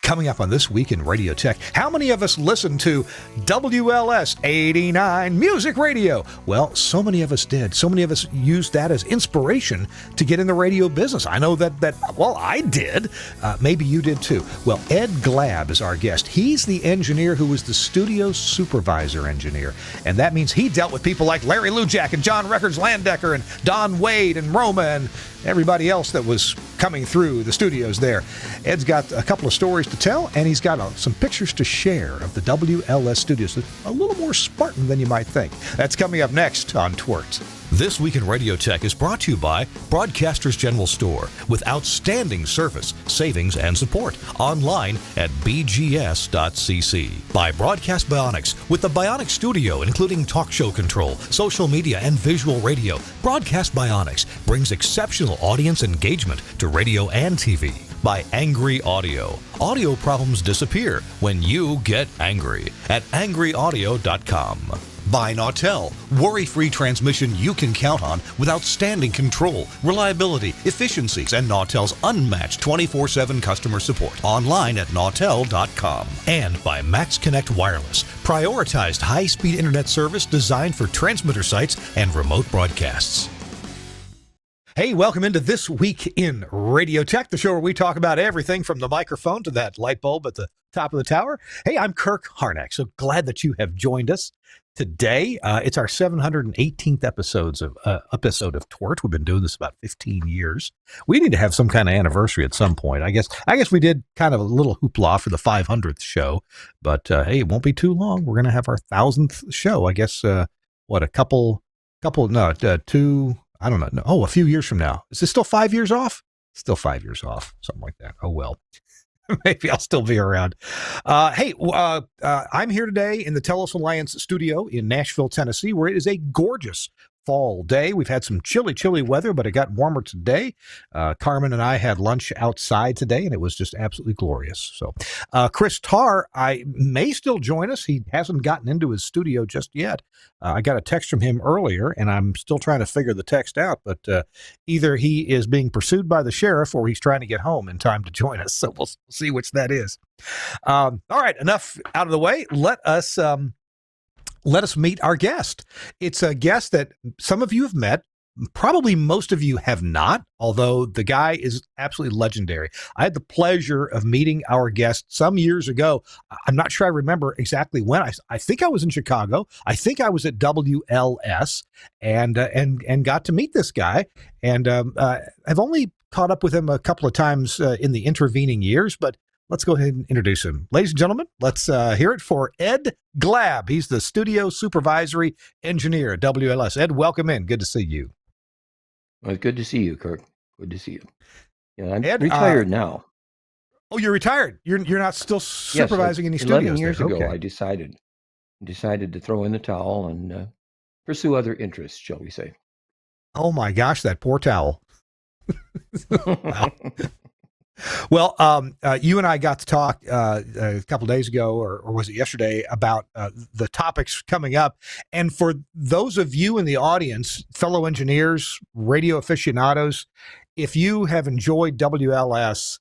Coming up on This Week in Radio Tech, how many of us listen to WLS 89 Music Radio? Well, so many of us did. So many of us used that as inspiration to get in the radio business. I know that I did. Maybe you did too. Well, Ed Glab is our guest. He's the engineer who was the studio supervisor engineer. And that means he dealt with people like Larry Lujak and John Records Landecker and Don Wade and Roma and everybody else that was coming through the studios there. Ed's got a couple of stories to tell, and he's got some pictures to share of the WLS studios. It's a little more Spartan than you might think. That's coming up next on TWiRT. This Week in Radio Tech is brought to you by Broadcasters General Store with outstanding service, savings, and support. Online at bgs.cc. By Broadcast Bionics with the Bionic Studio, including talk show control, social media, and visual radio. Broadcast Bionics brings exceptional audience engagement to radio and TV. By Angry Audio. Audio problems disappear when you get angry at angryaudio.com. By Nautel, worry-free transmission you can count on with outstanding control, reliability, efficiencies, and Nautel's unmatched 24/7 customer support. Online at nautel.com. And by Max Connect Wireless, prioritized high-speed internet service designed for transmitter sites and remote broadcasts. Hey, welcome into This Week in Radio Tech, the show where we talk about everything from the microphone to that light bulb at the top of the tower. Hey, I'm Kirk Harnack, so glad that you have joined us today. It's our 718th episode of TWiRT. We've been doing this about 15 years. We need to have some kind of anniversary at some point. I guess we did kind of a little hoopla for the 500th show, but hey, it won't be too long. We're going to have our 1,000th show. I guess, two... I don't know. Oh, a few years from now. Is it still 5 years off? Still 5 years off. Something like that. Oh, well. Maybe I'll still be around. I'm here today in the Telos Alliance studio in Nashville, Tennessee, where it is a gorgeous fall day. We've had some chilly weather, but it got warmer today. Carmen and I had lunch outside today, and it was just absolutely glorious. So Chris Tarr, I may still join us. He hasn't gotten into his studio just yet. I got a text from him earlier, and I'm still trying to figure the text out, but either he is being pursued by the sheriff or he's trying to get home in time to join us. So we'll see which that is. All right, enough out of the way. Let us meet our guest. It's a guest that some of you have met. Probably most of you have not, although the guy is absolutely legendary. I had the pleasure of meeting our guest some years ago. I'm not sure I remember exactly when. I think I was in Chicago. I think I was at WLS and got to meet this guy. And I've only caught up with him a couple of times in the intervening years, but let's go ahead and introduce him. Ladies and gentlemen, let's hear it for Ed Glab. He's the studio supervisory engineer at WLS. Ed, welcome in. Good to see you. Well, it's good to see you, Kirk. Good to see you. Yeah, I'm retired now. Oh, you're retired. You're not still supervising any studios. 11 years ago, okay. I decided to throw in the towel and pursue other interests, shall we say. Oh my gosh, that poor towel. Wow. Well, you and I got to talk a couple of days ago, or was it yesterday, about the topics coming up. And for those of you in the audience, fellow engineers, radio aficionados, if you have enjoyed WLS,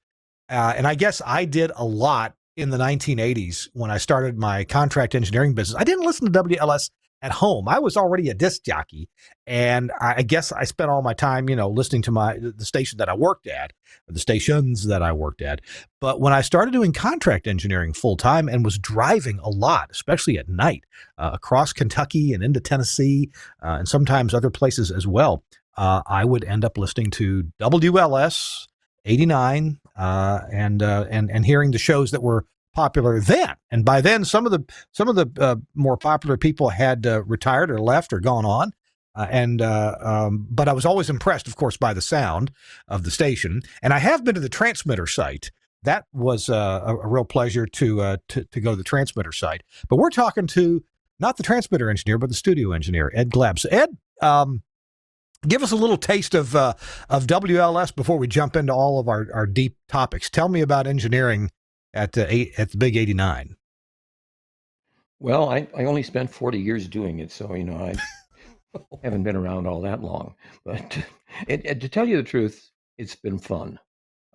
and I guess I did a lot in the 1980s when I started my contract engineering business, I didn't listen to WLS at home. I was already a disc jockey, and I guess I spent all my time, listening to the station that I worked at, or the stations that I worked at. But when I started doing contract engineering full time and was driving a lot, especially at night, across Kentucky and into Tennessee, and sometimes other places as well, I would end up listening to WLS 89 and hearing the shows that were popular then. And by then, some of the more popular people had retired or left or gone on. But I was always impressed, of course, by the sound of the station. And I have been to the transmitter site. That was a real pleasure to go to the transmitter site. But we're talking to not the transmitter engineer, but the studio engineer, Ed Glab. So Ed, give us a little taste of WLS before we jump into all of our deep topics. Tell me about engineering at the Big 89. Well, I only spent 40 years doing it, so I haven't been around all that long. But to tell you the truth, it's been fun.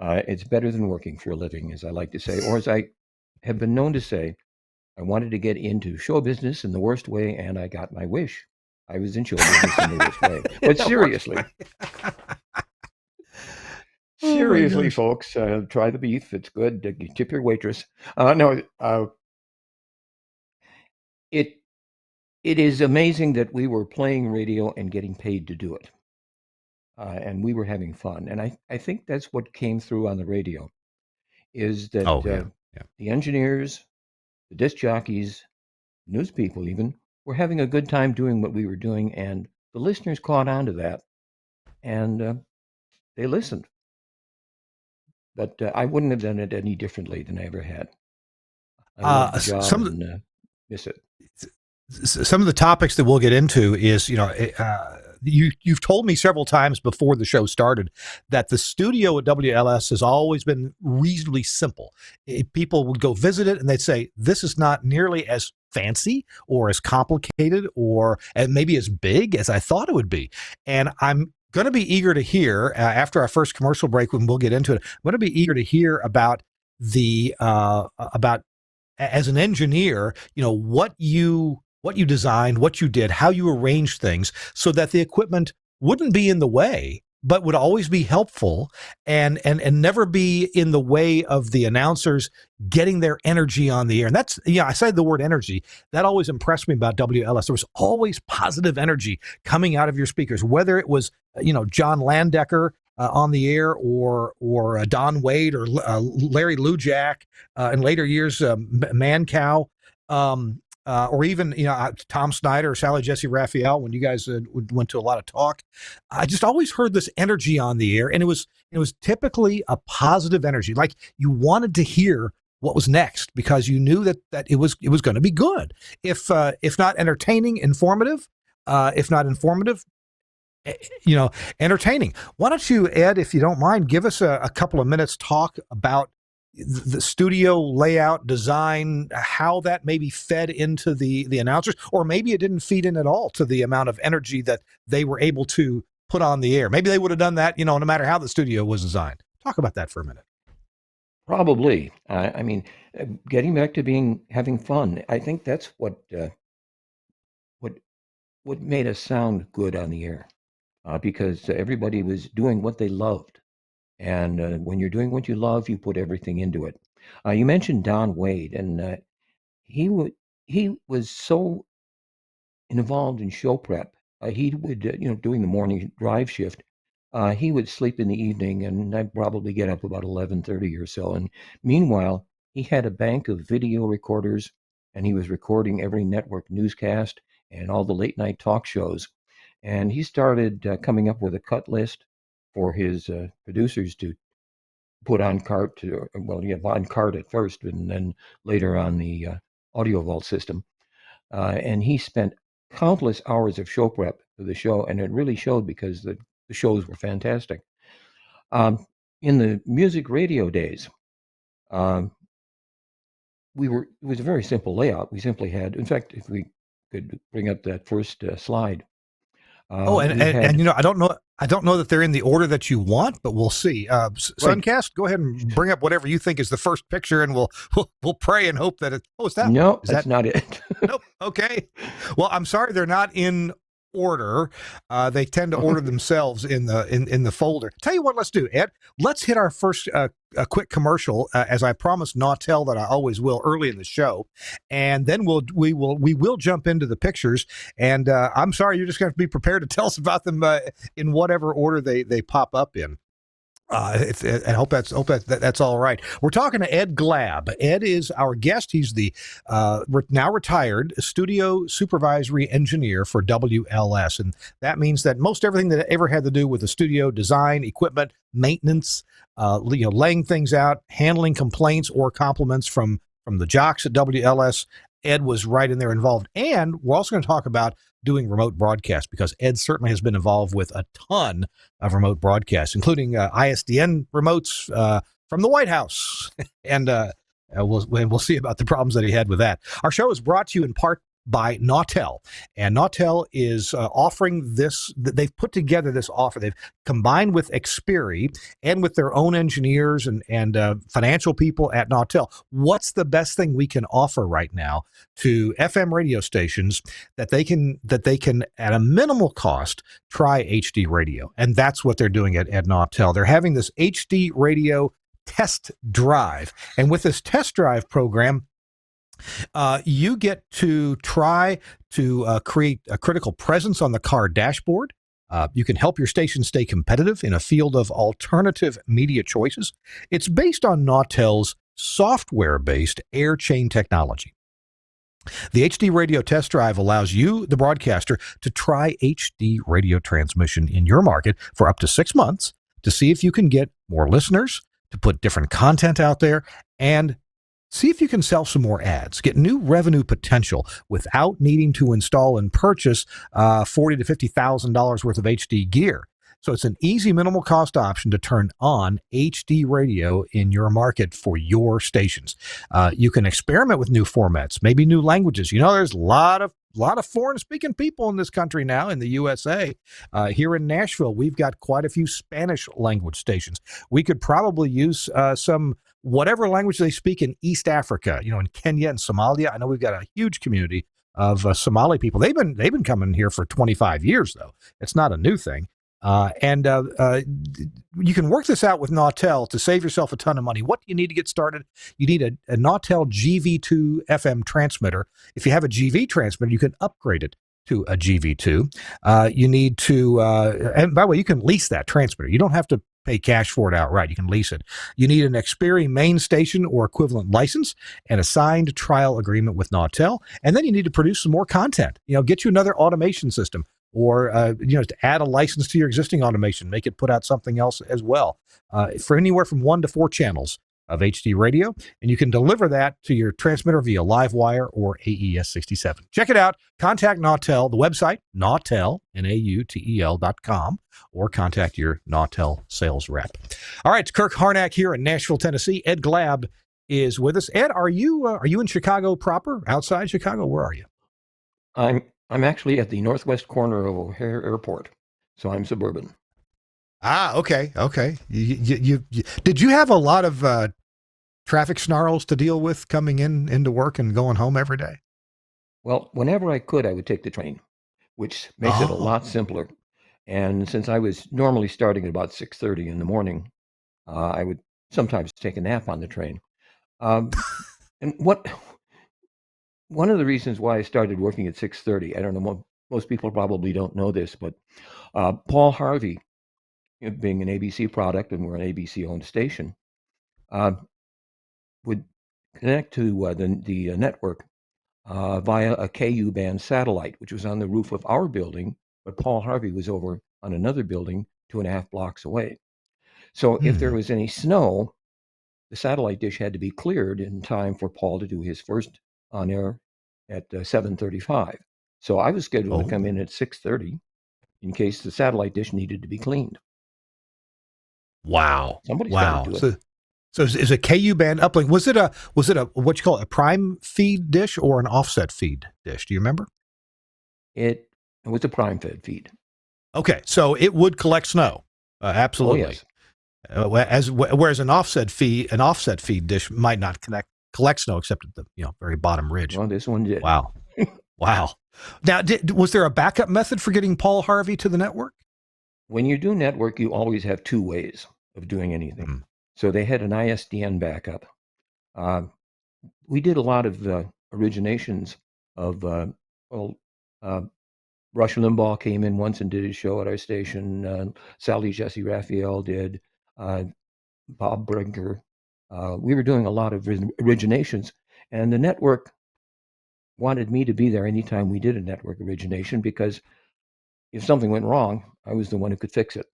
It's better than working for a living, as I like to say, or as I have been known to say, I wanted to get into show business in the worst way, and I got my wish. I was in show business in the worst way. But The worst seriously, way. Oh my seriously, gosh. folks, try the beef. It's good. You tip your waitress. No, it it is amazing that we were playing radio and getting paid to do it, and we were having fun. And I think that's what came through on the radio is that Oh yeah. Yeah. the engineers, the disc jockeys, news people even were having a good time doing what we were doing, and the listeners caught on to that, and they listened. But I wouldn't have done it any differently than I ever had. I love the job Some and miss it. some of the topics that we'll get into is, you've told me several times before the show started that the studio at WLS has always been reasonably simple. People would go visit it and they'd say, this is not nearly as fancy or as complicated or and maybe as big as I thought it would be. And I'm going to be eager to hear after our first commercial break when we'll get into it. I'm going to be eager to hear about about as an engineer, what you designed, what you did, how you arranged things so that the equipment wouldn't be in the way, but would always be helpful and never be in the way of the announcers getting their energy on the air. And that's, I said the word energy. That always impressed me about WLS. There was always positive energy coming out of your speakers, whether it was, John Landecker on the air or Don Wade or Larry Lujak in later years, Mancow. Or even Tom Snyder or Sally Jesse Raphael when you guys went to a lot of talk. I just always heard this energy on the air, and it was typically a positive energy, like you wanted to hear what was next because you knew that it was going to be good, if not entertaining, informative, if not informative, entertaining. Why don't you, Ed, if you don't mind, give us a couple of minutes talk about the studio layout, design, how that maybe fed into the announcers, or maybe it didn't feed in at all to the amount of energy that they were able to put on the air. Maybe they would have done that, no matter how the studio was designed. Talk about that for a minute. Probably. I mean, getting back to having fun. I think that's what made us sound good on the air, because everybody was doing what they loved. And when you're doing what you love, you put everything into it. You mentioned Don Wade, and he was so involved in show prep. He would, doing the morning drive shift. He would sleep in the evening, and I'd probably get up about 11:30 or so. And meanwhile, he had a bank of video recorders, and he was recording every network newscast and all the late night talk shows. And he started coming up with a cut list for his producers to put on cart on cart at first, and then later on the audio vault system. And he spent countless hours of show prep for the show, and it really showed because the shows were fantastic. In the music radio days, um, it was a very simple layout. We simply had, in fact, if we could bring up that first slide, Oh, and, we and had and I don't know that they're in the order that you want, but we'll see. right. Suncast, go ahead and bring up whatever you think is the first picture, and we'll pray and hope that it. Oh, is that one? No, Is that's that not it. Nope. Okay. Well, I'm sorry they're not in order. They tend to order themselves in the folder. Tell you what, let's do, Ed. Let's hit our first a quick commercial, as I promised Nautel that I always will early in the show, and then we will jump into the pictures. And I'm sorry, you're just going to be prepared to tell us about them in whatever order they pop up in. I hope that's all right. We're talking to Ed Glab. Ed is our guest. He's the now retired studio supervisory engineer for WLS, and that means that most everything that ever had to do with the studio design, equipment, maintenance, laying things out, handling complaints or compliments from the jocks at WLS, Ed was right in there involved. And we're also going to talk about doing remote broadcast, because Ed certainly has been involved with a ton of remote broadcasts, including ISDN remotes from the White House. And we'll see about the problems that he had with that. Our show is brought to you in part by Nautel. And Nautel is offering this. They've put together this offer. They've combined with Xperi and with their own engineers and financial people at Nautel. What's the best thing we can offer right now to FM radio stations that they can at a minimal cost try HD radio? And that's what they're doing at Nautel. They're having this HD radio test drive. And with this test drive program, you get to try to create a critical presence on the car dashboard. You can help your station stay competitive in a field of alternative media choices. It's based on Nautel's software-based air chain technology. The HD radio test drive allows you, the broadcaster, to try HD radio transmission in your market for up to 6 months to see if you can get more listeners, to put different content out there, and see if you can sell some more ads, get new revenue potential without needing to install and purchase $40,000 to $50,000 worth of HD gear. So it's an easy, minimal cost option to turn on HD radio in your market for your stations. You can experiment with new formats, maybe new languages. You know, there's a lot of foreign-speaking people in this country now, in the USA. Here in Nashville, we've got quite a few Spanish language stations. We could probably use some whatever language they speak in East Africa, you know, in Kenya and Somalia. I know we've got a huge community of Somali people. They've been coming here for 25 years, though. It's not a new thing. And you can work this out with Nautel to save yourself a ton of money. What do you need to get started? You need a Nautel GV2 FM transmitter. If you have a GV transmitter, you can upgrade it to a GV2. You need to, and by the way, you can lease that transmitter. You don't have to pay cash for it outright. You can lease it. You need an Xperi main station or equivalent license and a signed trial agreement with Nautel. And then you need to produce some more content. You know, get you another automation system, or to add a license to your existing automation, make it put out something else as well, for anywhere from 1 to 4 channels of HD radio. And you can deliver that to your transmitter via Livewire or AES-67. Check it out. Contact Nautel, the website, Nautel, Nautel.com, or contact your Nautel sales rep. All right, it's Kirk Harnack here in Nashville, Tennessee. Ed Glab is with us. Ed, are you in Chicago proper? Outside Chicago? Where are you? I'm actually at the northwest corner of O'Hare Airport, so I'm suburban. Okay. Did you have a lot of traffic snarls to deal with coming into work and going home every day? Well, whenever I could, I would take the train, which makes it a lot simpler. And since I was normally starting at about 6:30 in the morning, I would sometimes take a nap on the train. And one of the reasons why I started working at 6:30, I don't know, most people probably don't know this, but Paul Harvey, being an ABC product, and we're an ABC-owned station, would connect to the network via a KU-band satellite, which was on the roof of our building, but Paul Harvey was over on another building 2.5 blocks away. So if there was any snow, the satellite dish had to be cleared in time for Paul to do his first on air at 7:35. So I was scheduled to come in at 6:30 in case the satellite dish needed to be cleaned. Wow. Somebody's got to do it. So is a KU band uplink? Was it a what you call it, a prime feed dish or an offset feed dish? Do you remember? It was a prime fed feed. Okay, so it would collect snow. Absolutely. Oh, yes. Whereas an offset feed dish might not collect snow except at the very bottom ridge. Well, this one did. Wow. Now, was there a backup method for getting Paul Harvey to the network? When you do network, you always have 2 ways of doing anything. So they had an ISDN backup. We did a lot of originations of, Rush Limbaugh came in once and did his show at our station. Sally Jesse Raphael did. Bob Brinker. We were doing a lot of originations, and the network wanted me to be there anytime we did a network origination, because if something went wrong, I was the one who could fix it.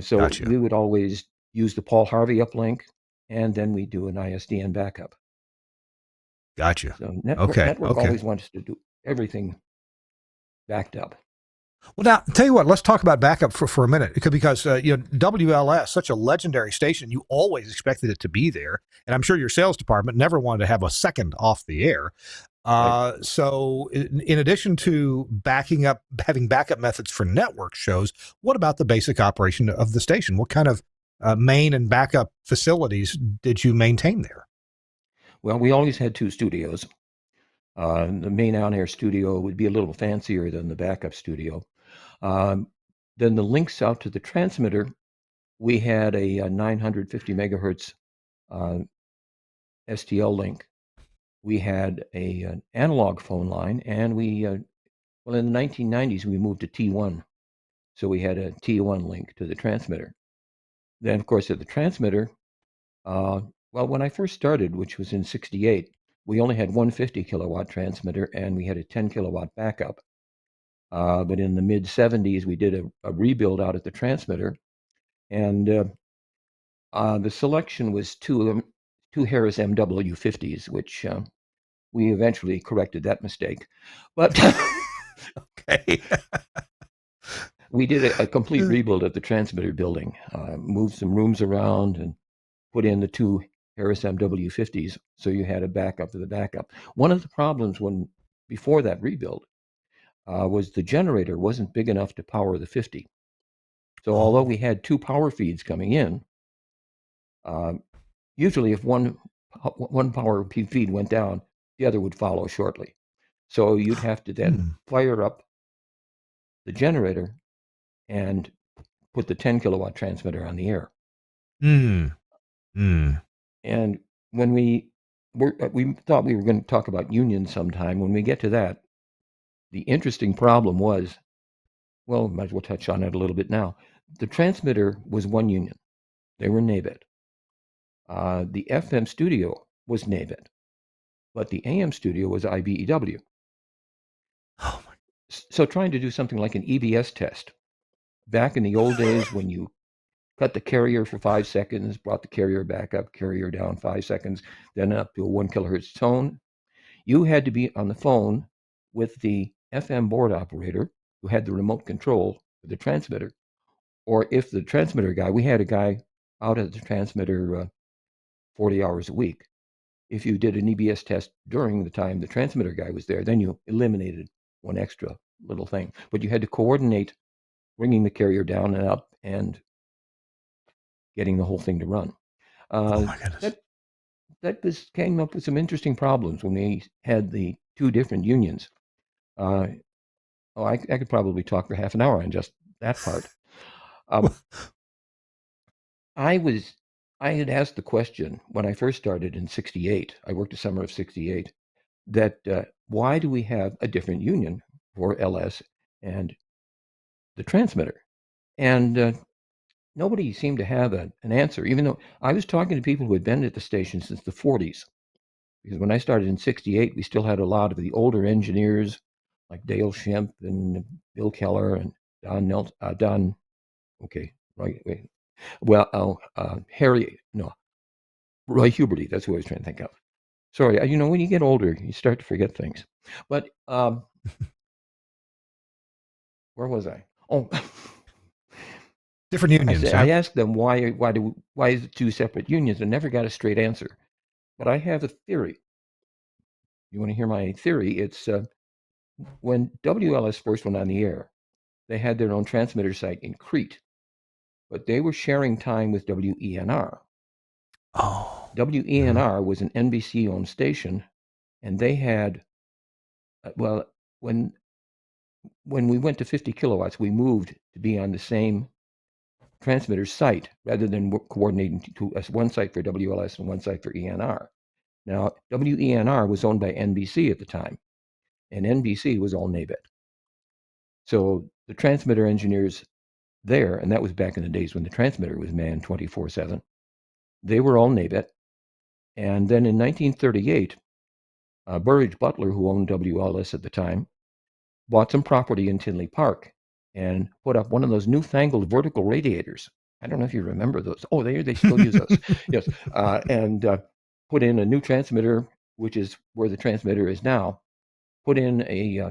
So Gotcha. We would always use the Paul Harvey uplink, and then we do an ISDN backup. Gotcha. So network always wants to do everything backed up. Well, now, tell you what, let's talk about backup for a minute, because WLS, such a legendary station, you always expected it to be there. And I'm sure your sales department never wanted to have a second off the air. So, in addition to having backup methods for network shows, what about the basic operation of the station? What kind of main and backup facilities did you maintain there? Well, we always had two studios. The main on-air studio would be a little fancier than the backup studio. Um, then the links out to the transmitter, we had a 950 megahertz uh, STL link. We had an analog phone line, and well, in the 1990s, we moved to T1. So we had a T1 link to the transmitter. Then, of course, at the transmitter, uh, well, when I first started, which was in 68, we only had one 50 kilowatt transmitter and we had a 10 kilowatt backup. But in the mid 70s, we did a rebuild out at the transmitter, and the selection was two Harris MW50s, which we eventually corrected that mistake. But Okay. we did a complete rebuild of the transmitter building, moved some rooms around, and put in the two Harris MW50s, so you had a backup to the backup. One of the problems before that rebuild was the generator wasn't big enough to power the 50. So although we had two power feeds coming in, uh, usually if one power feed went down, the other would follow shortly. So you'd have to then fire up the generator and put the 10 kilowatt transmitter on the air. Mm. Mm. And when we thought we were going to talk about unions sometime. When we get to that, the interesting problem was, well, might as well touch on it a little bit now. The transmitter was one union. They were NABET. The FM studio was NABET, but the AM studio was IBEW. Oh my. So trying to do something like an EBS test, back in the old days when you cut the carrier for 5 seconds, brought the carrier back up, carrier down 5 seconds, then up to a 1 kilohertz tone, you had to be on the phone with the FM board operator who had the remote control for the transmitter. Or if the transmitter guy, we had a guy out at the transmitter 40 hours a week. If you did an EBS test during the time the transmitter guy was there, then you eliminated one extra little thing. But you had to coordinate bringing the carrier down and up and getting the whole thing to run. Oh my goodness. That came up with some interesting problems when we had the two different unions. I could probably talk for half an hour on just that part. I had asked the question when I first started in 68. I worked the summer of 68. That why do we have a different union for LS and the transmitter? And nobody seemed to have an answer, even though I was talking to people who had been at the station since the 40s. Because when I started in 68, we still had a lot of the older engineers like Dale Schemp and Bill Keller and Don, okay, right, wait. Well, Roy Huberty, that's who I was trying to think of. Sorry, when you get older, you start to forget things. But where was I? Oh, Different unions, I huh? asked them why is it two separate unions, and never got a straight answer. But I have a theory. You want to hear my theory? It's when WLS first went on the air, they had their own transmitter site in Crete, but they were sharing time with WENR. Oh. WENR was an NBC-owned station, and they had, well, when we went to 50 kilowatts, we moved to be on the same transmitter site rather than coordinating to one site for WLS and one site for ENR. Now, WENR was owned by NBC at the time, and NBC was all NABET. So the transmitter engineers there, and that was back in the days when the transmitter was manned 24/7, they were all NABET. And then in 1938, Burridge Butler, who owned WLS at the time, bought some property in Tinley Park and put up one of those newfangled vertical radiators. I don't know if you remember those. Oh, they still use those. Yes, and put in a new transmitter, which is where the transmitter is now. Put in a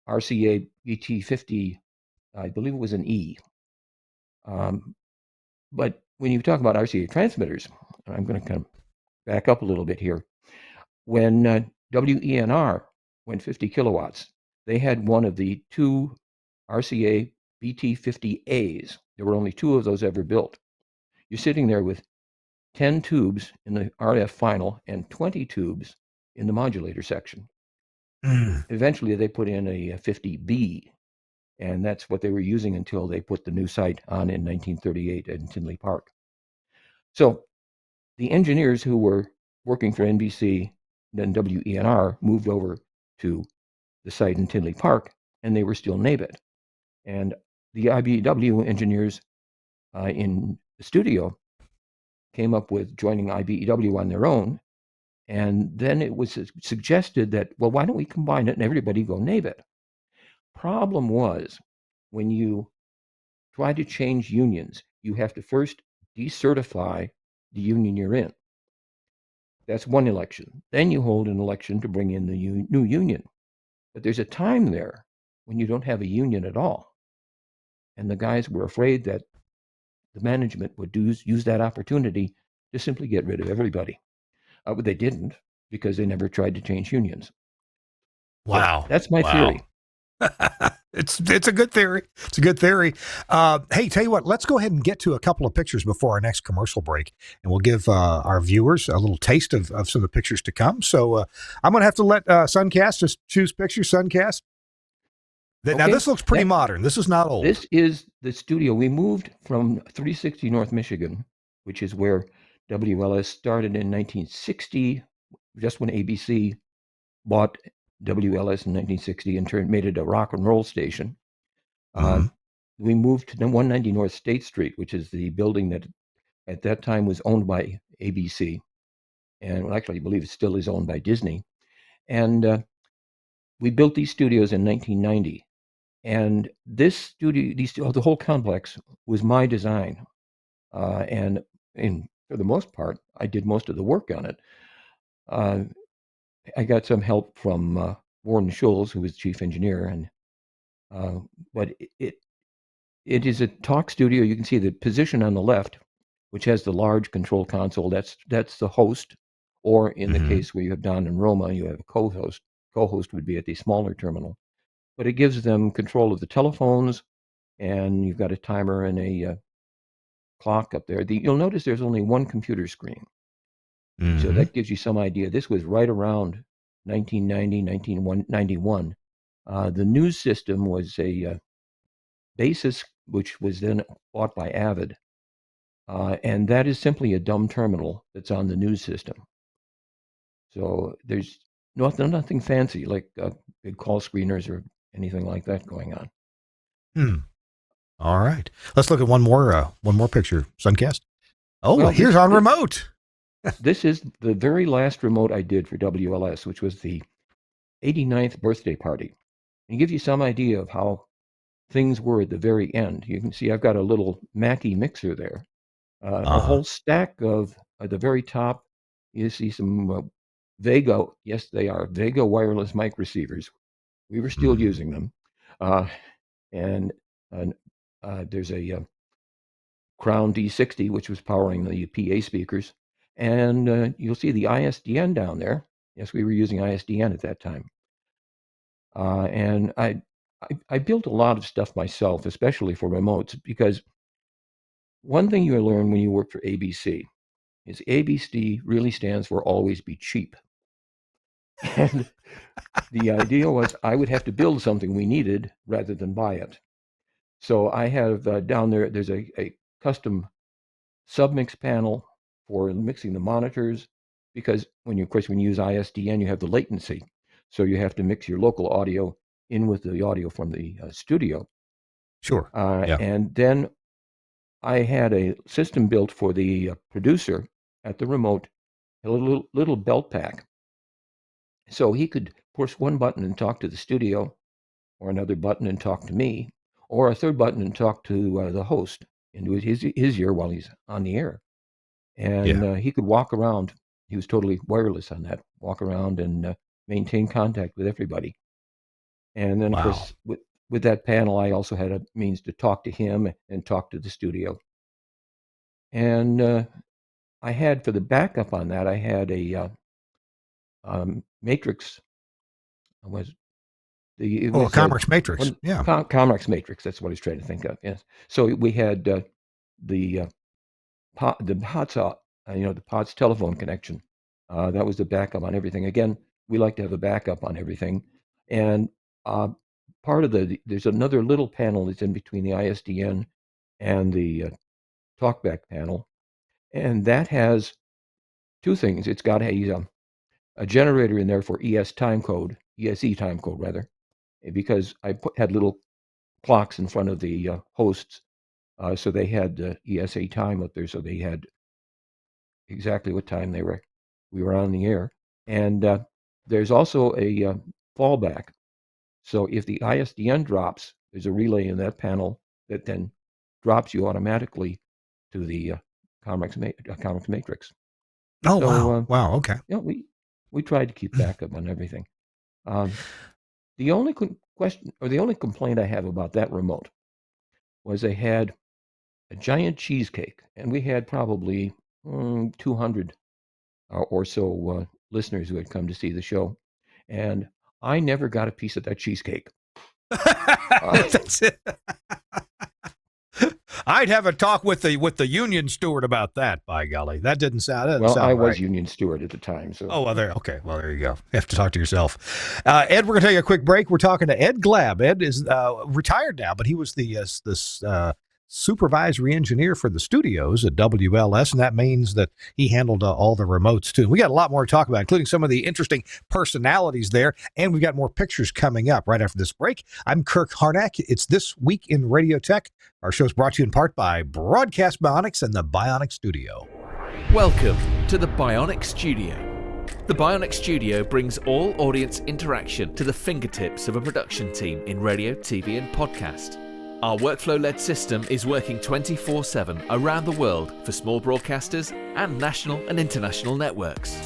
RCA BT50, I believe it was an E. But when you talk about RCA transmitters, I'm going to kind of back up a little bit here. When WENR went 50 kilowatts. They had one of the two RCA BT50As. There were only two of those ever built. You're sitting there with 10 tubes in the RF final and 20 tubes in the modulator section. Mm. Eventually, they put in a 50B, and that's what they were using until they put the new site on in 1938 in Tinley Park. So the engineers who were working for NBC, then WENR, moved over to the site in Tinley Park, and they were still NABIT. And the IBEW engineers in the studio came up with joining IBEW on their own. And then it was suggested that, well, why don't we combine it and everybody go NABIT? Problem was, when you try to change unions, you have to first decertify the union you're in. That's one election. Then you hold an election to bring in the new union. But there's a time there when you don't have a union at all. And the guys were afraid that the management would use that opportunity to simply get rid of everybody. But they didn't, because they never tried to change unions. So Wow. that's my Wow. theory. It's a good theory. It's a good theory. Hey, tell you what, let's go ahead and get to a couple of pictures before our next commercial break, and we'll give our viewers a little taste of some of the pictures to come. So I'm going to have to let Suncast just choose pictures. Suncast. Now, Okay, this looks pretty modern. This is not old. this is the studio. We moved from 360 North Michigan, which is where WLS started in 1960, just when ABC bought WLS in 1960 and made it a rock and roll station. Mhm. We moved to 190 North State Street, which is the building that at that time was owned by ABC. And actually, I believe it still is owned by Disney. And we built these studios in 1990. And this studio, the whole complex was my design. And for the most part, I did most of the work on it. I got some help from Warren Schulz, who was chief engineer, but it is a talk studio. You can see the position on the left, which has the large control console. That's the host, or in the Mhm. case where you have Don and Roma, you have a co-host. Co-host would be at the smaller terminal, but it gives them control of the telephones, and you've got a timer and a clock up there. You'll notice there's only one computer screen, so Mhm. that gives you some idea. This was right around 1990, 1991. The news system was a Basis, which was then bought by Avid. And that is simply a dumb terminal that's on the news system. So there's nothing fancy like big call screeners or anything like that going on. Hmm. All right. Let's look at one more picture. Suncast. Oh, Well, here's on remote. this is the very last remote I did for WLS, which was the 89th birthday party. And give you some idea of how things were at the very end. You can see I've got a little Mackie mixer there. A Uh-huh. whole stack of, at the very top, you see some Vega. Yes, they are Vega wireless mic receivers. We were still Mhm. using them. Uh, and uh, there's a Crown D60, which was powering the PA speakers. And you'll see the ISDN down there. Yes, we were using ISDN at that time. And I built a lot of stuff myself, especially for remotes, because one thing you learn when you work for ABC is ABC really stands for always be cheap. And the idea was I would have to build something we needed rather than buy it. So I have down there, there's a custom submix panel for mixing the monitors, because of course, when you use ISDN, you have the latency. So you have to mix your local audio in with the audio from the studio. Sure. Yeah. And then I had a system built for the producer at the remote, a little belt pack. So he could push one button and talk to the studio, or another button and talk to me, or a third button and talk to the host into his ear while he's on the air. And Yeah. he could walk around. He was totally wireless on that. Walk around and maintain contact with everybody. And then, of Wow. course, with that panel, I also had a means to talk to him and talk to the studio. And I had, for the backup on that, I had matrix was it Oh, a was Commerce Matrix. one Yeah. Comrex matrix. That's what I was trying to think of. Yes. So we had the the POTS, the POTS telephone connection. That was the backup on everything. Again, we like to have a backup on everything. And uh, part of there's another little panel that's in between the ISDN and the TalkBack panel, and that has two things. It's got a generator in there for ESE time code rather, because had little clocks in front of the hosts, so they had ESA time up there, so they had exactly what time we were on the air. And there's also a fallback. So if the ISDN drops, there's a relay in that panel that then drops you automatically to the Comrex matrix. Oh, So wow. Wow. Okay. we tried to keep backup on everything. The only question or the only complaint I have about that remote was they had a giant cheesecake, and we had probably 200 or so listeners who had come to see the show, and I never got a piece of that cheesecake. That's it. I'd have a talk with the union steward about that. By golly, that didn't sound. Well, I was right. union steward at the time, so. Oh, well, okay. Well, there you go. You have to talk to yourself. Ed, we're going to take a quick break. We're talking to Ed Glab. Ed is retired now, but he was the supervisory engineer for the studios at WLS, and that means that he handled all the remotes too. We got a lot more to talk about, including some of the interesting personalities there, and we've got more pictures coming up right after this break. I'm Kirk Harnack. It's This Week in Radio Tech. Our show is brought to you in part by Broadcast Bionics and the Bionic Studio. Welcome to the Bionic Studio. The Bionic Studio brings all audience interaction to the fingertips of a production team in radio, TV, and podcast. Our workflow-led system is working 24/7 around the world for small broadcasters and national and international networks.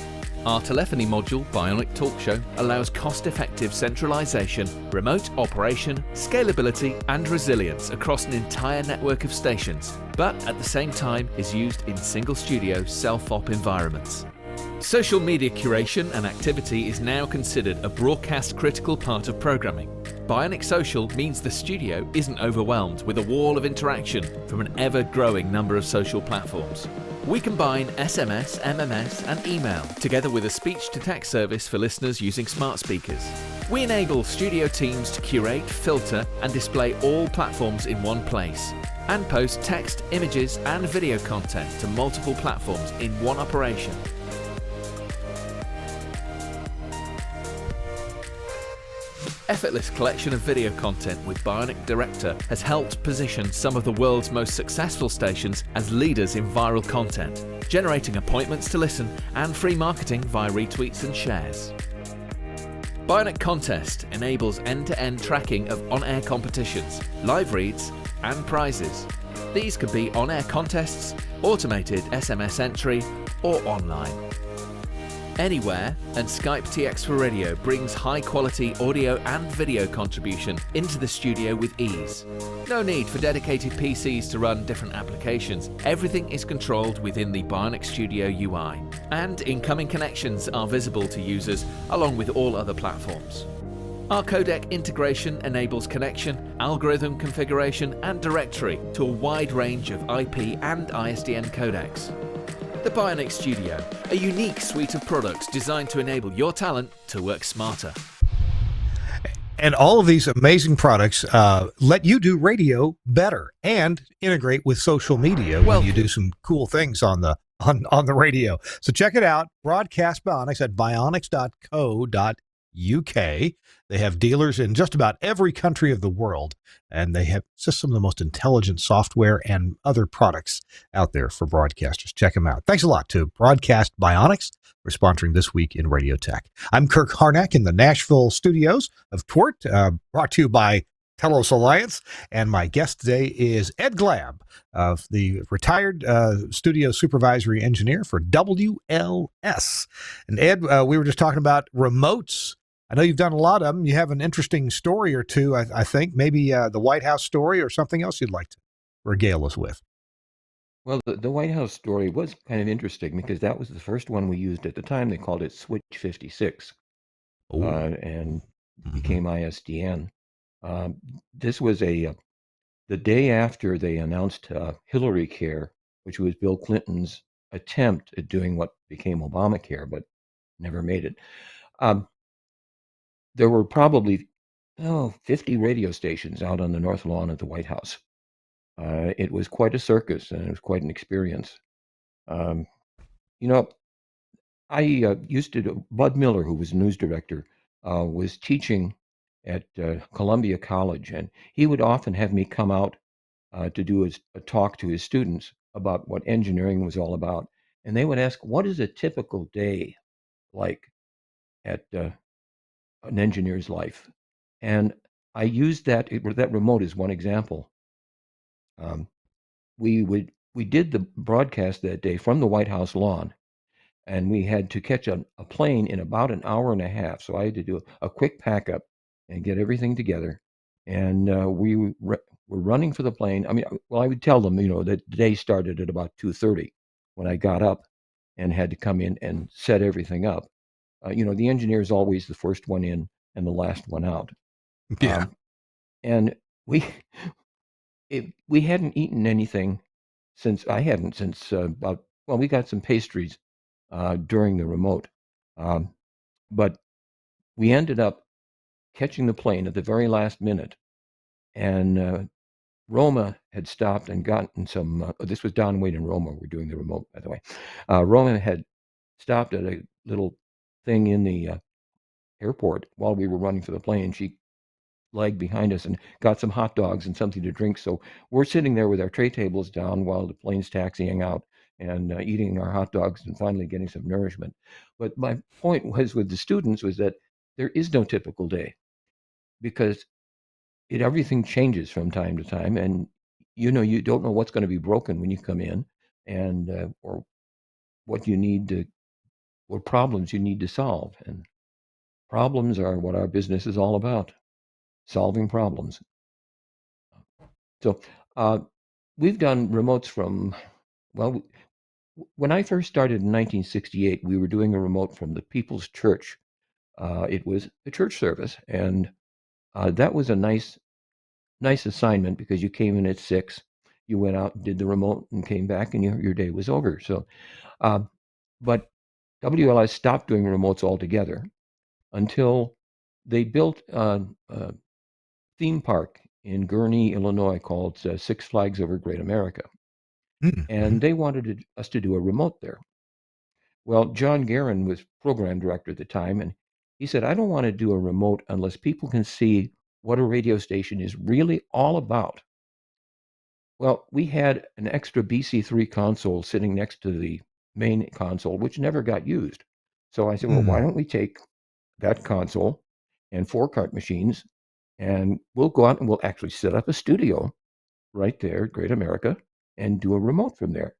Our telephony module, Bionic Talk Show, allows cost-effective centralization, remote operation, scalability, and resilience across an entire network of stations, but at the same time is used in single-studio self-op environments. Social media curation and activity is now considered a broadcast-critical part of programming. Bionic Social means the studio isn't overwhelmed with a wall of interaction from an ever-growing number of social platforms. We combine SMS, MMS, and email, together with a speech-to-text service for listeners using smart speakers. We enable studio teams to curate, filter, and display all platforms in one place, and post text, images, and video content to multiple platforms in one operation. Effortless collection of video content with Bionic Director has helped position some of the world's most successful stations as leaders in viral content, generating appointments to listen and free marketing via retweets and shares. Bionic Contest enables end-to-end tracking of on-air competitions, live reads, and prizes. These could be on-air contests, automated SMS entry, or online. Anywhere, and Skype TX for Radio brings high-quality audio and video contribution into the studio with ease. No need for dedicated PCs to run different applications. Everything is controlled within the Bionic Studio UI, and incoming connections are visible to users along with all other platforms. Our codec integration enables connection, algorithm configuration, and directory to a wide range of IP and ISDN codecs. The Bionic Studio, a unique suite of products designed to enable your talent to work smarter. And all of these amazing products let you do radio better and integrate with social media when you do some cool things on the radio. So check it out, Broadcast Bionics at bionics.co.uk. They have dealers in just about every country of the world, and they have just some of the most intelligent software and other products out there for broadcasters. Check them out. Thanks a lot to Broadcast Bionics for sponsoring This Week in Radio Tech. I'm Kirk Harnack in the Nashville studios of TWiRT, brought to you by Telos Alliance, and my guest today is Ed Glab, the retired studio supervisory engineer for WLS. And Ed, we were just talking about remotes. I know you've done a lot of them. You have an interesting story or two, I think, maybe the White House story or something else you'd like to regale us with. Well, the White House story was kind of interesting because that was the first one we used at the time. They called it Switch 56 Oh. and Hmm. became ISDN. This was the day after they announced Hillary Care, which was Bill Clinton's attempt at doing what became Obamacare, but never made it. Um, there were probably 50 radio stations out on the north lawn of the White House. It was quite a circus and it was quite an experience. Um, you know, I used to do, Bud Miller, who was news director, was teaching at Columbia College, and he would often have me come out to do a talk to his students about what engineering was all about. And they would ask, what is a typical day like at an engineer's life? And I used that remote as one example. Um, we did the broadcast that day from the White House lawn, and we had to catch a plane in about an hour and a half. So I had to do a quick pack up and get everything together. And were running for the plane. I mean, well, I would tell them, that the day started at about 2:30 when I got up and had to come in and set everything up. The engineer is always the first one in and the last one out. Yeah. Um, and we we hadn't eaten anything since I hadn't since about well, we got some pastries during the remote. Um, but we ended up catching the plane at the very last minute, and Roma had stopped and gotten some. This was Don, Wade, and Roma were doing the remote, by the way. Roma had stopped at a little thing in the airport while we were running for the plane. She lagged behind us and got some hot dogs and something to drink. So we're sitting there with our tray tables down while the plane's taxiing out and eating our hot dogs and finally getting some nourishment. But my point was with the students was that there is no typical day because everything changes from time to time, and you don't know what's going to be broken when you come in, and or what you need to, what problems you need to solve. And problems are what our business is all about: solving problems. So uh, we've done remotes from, well, when I first started in 1968, we were doing a remote from the People's Church. It was a church service, and that was a nice assignment because you came in at 6, you went out, did the remote, and came back, and your day was over. So, uh, but WLS stopped doing remotes altogether until they built a theme park in Gurnee, Illinois, called Six Flags Over Great America. Mm-hmm. And they wanted us to do a remote there. Well, John Guerin was program director at the time, and he said, I don't want to do a remote unless people can see what a radio station is really all about. Well, we had an extra BC3 console sitting next to the main console, which never got used. So I said, well, why Mm. don't we take that console and 4-cart machines, and we'll go out and we'll actually set up a studio right there at Great America and do a remote from there.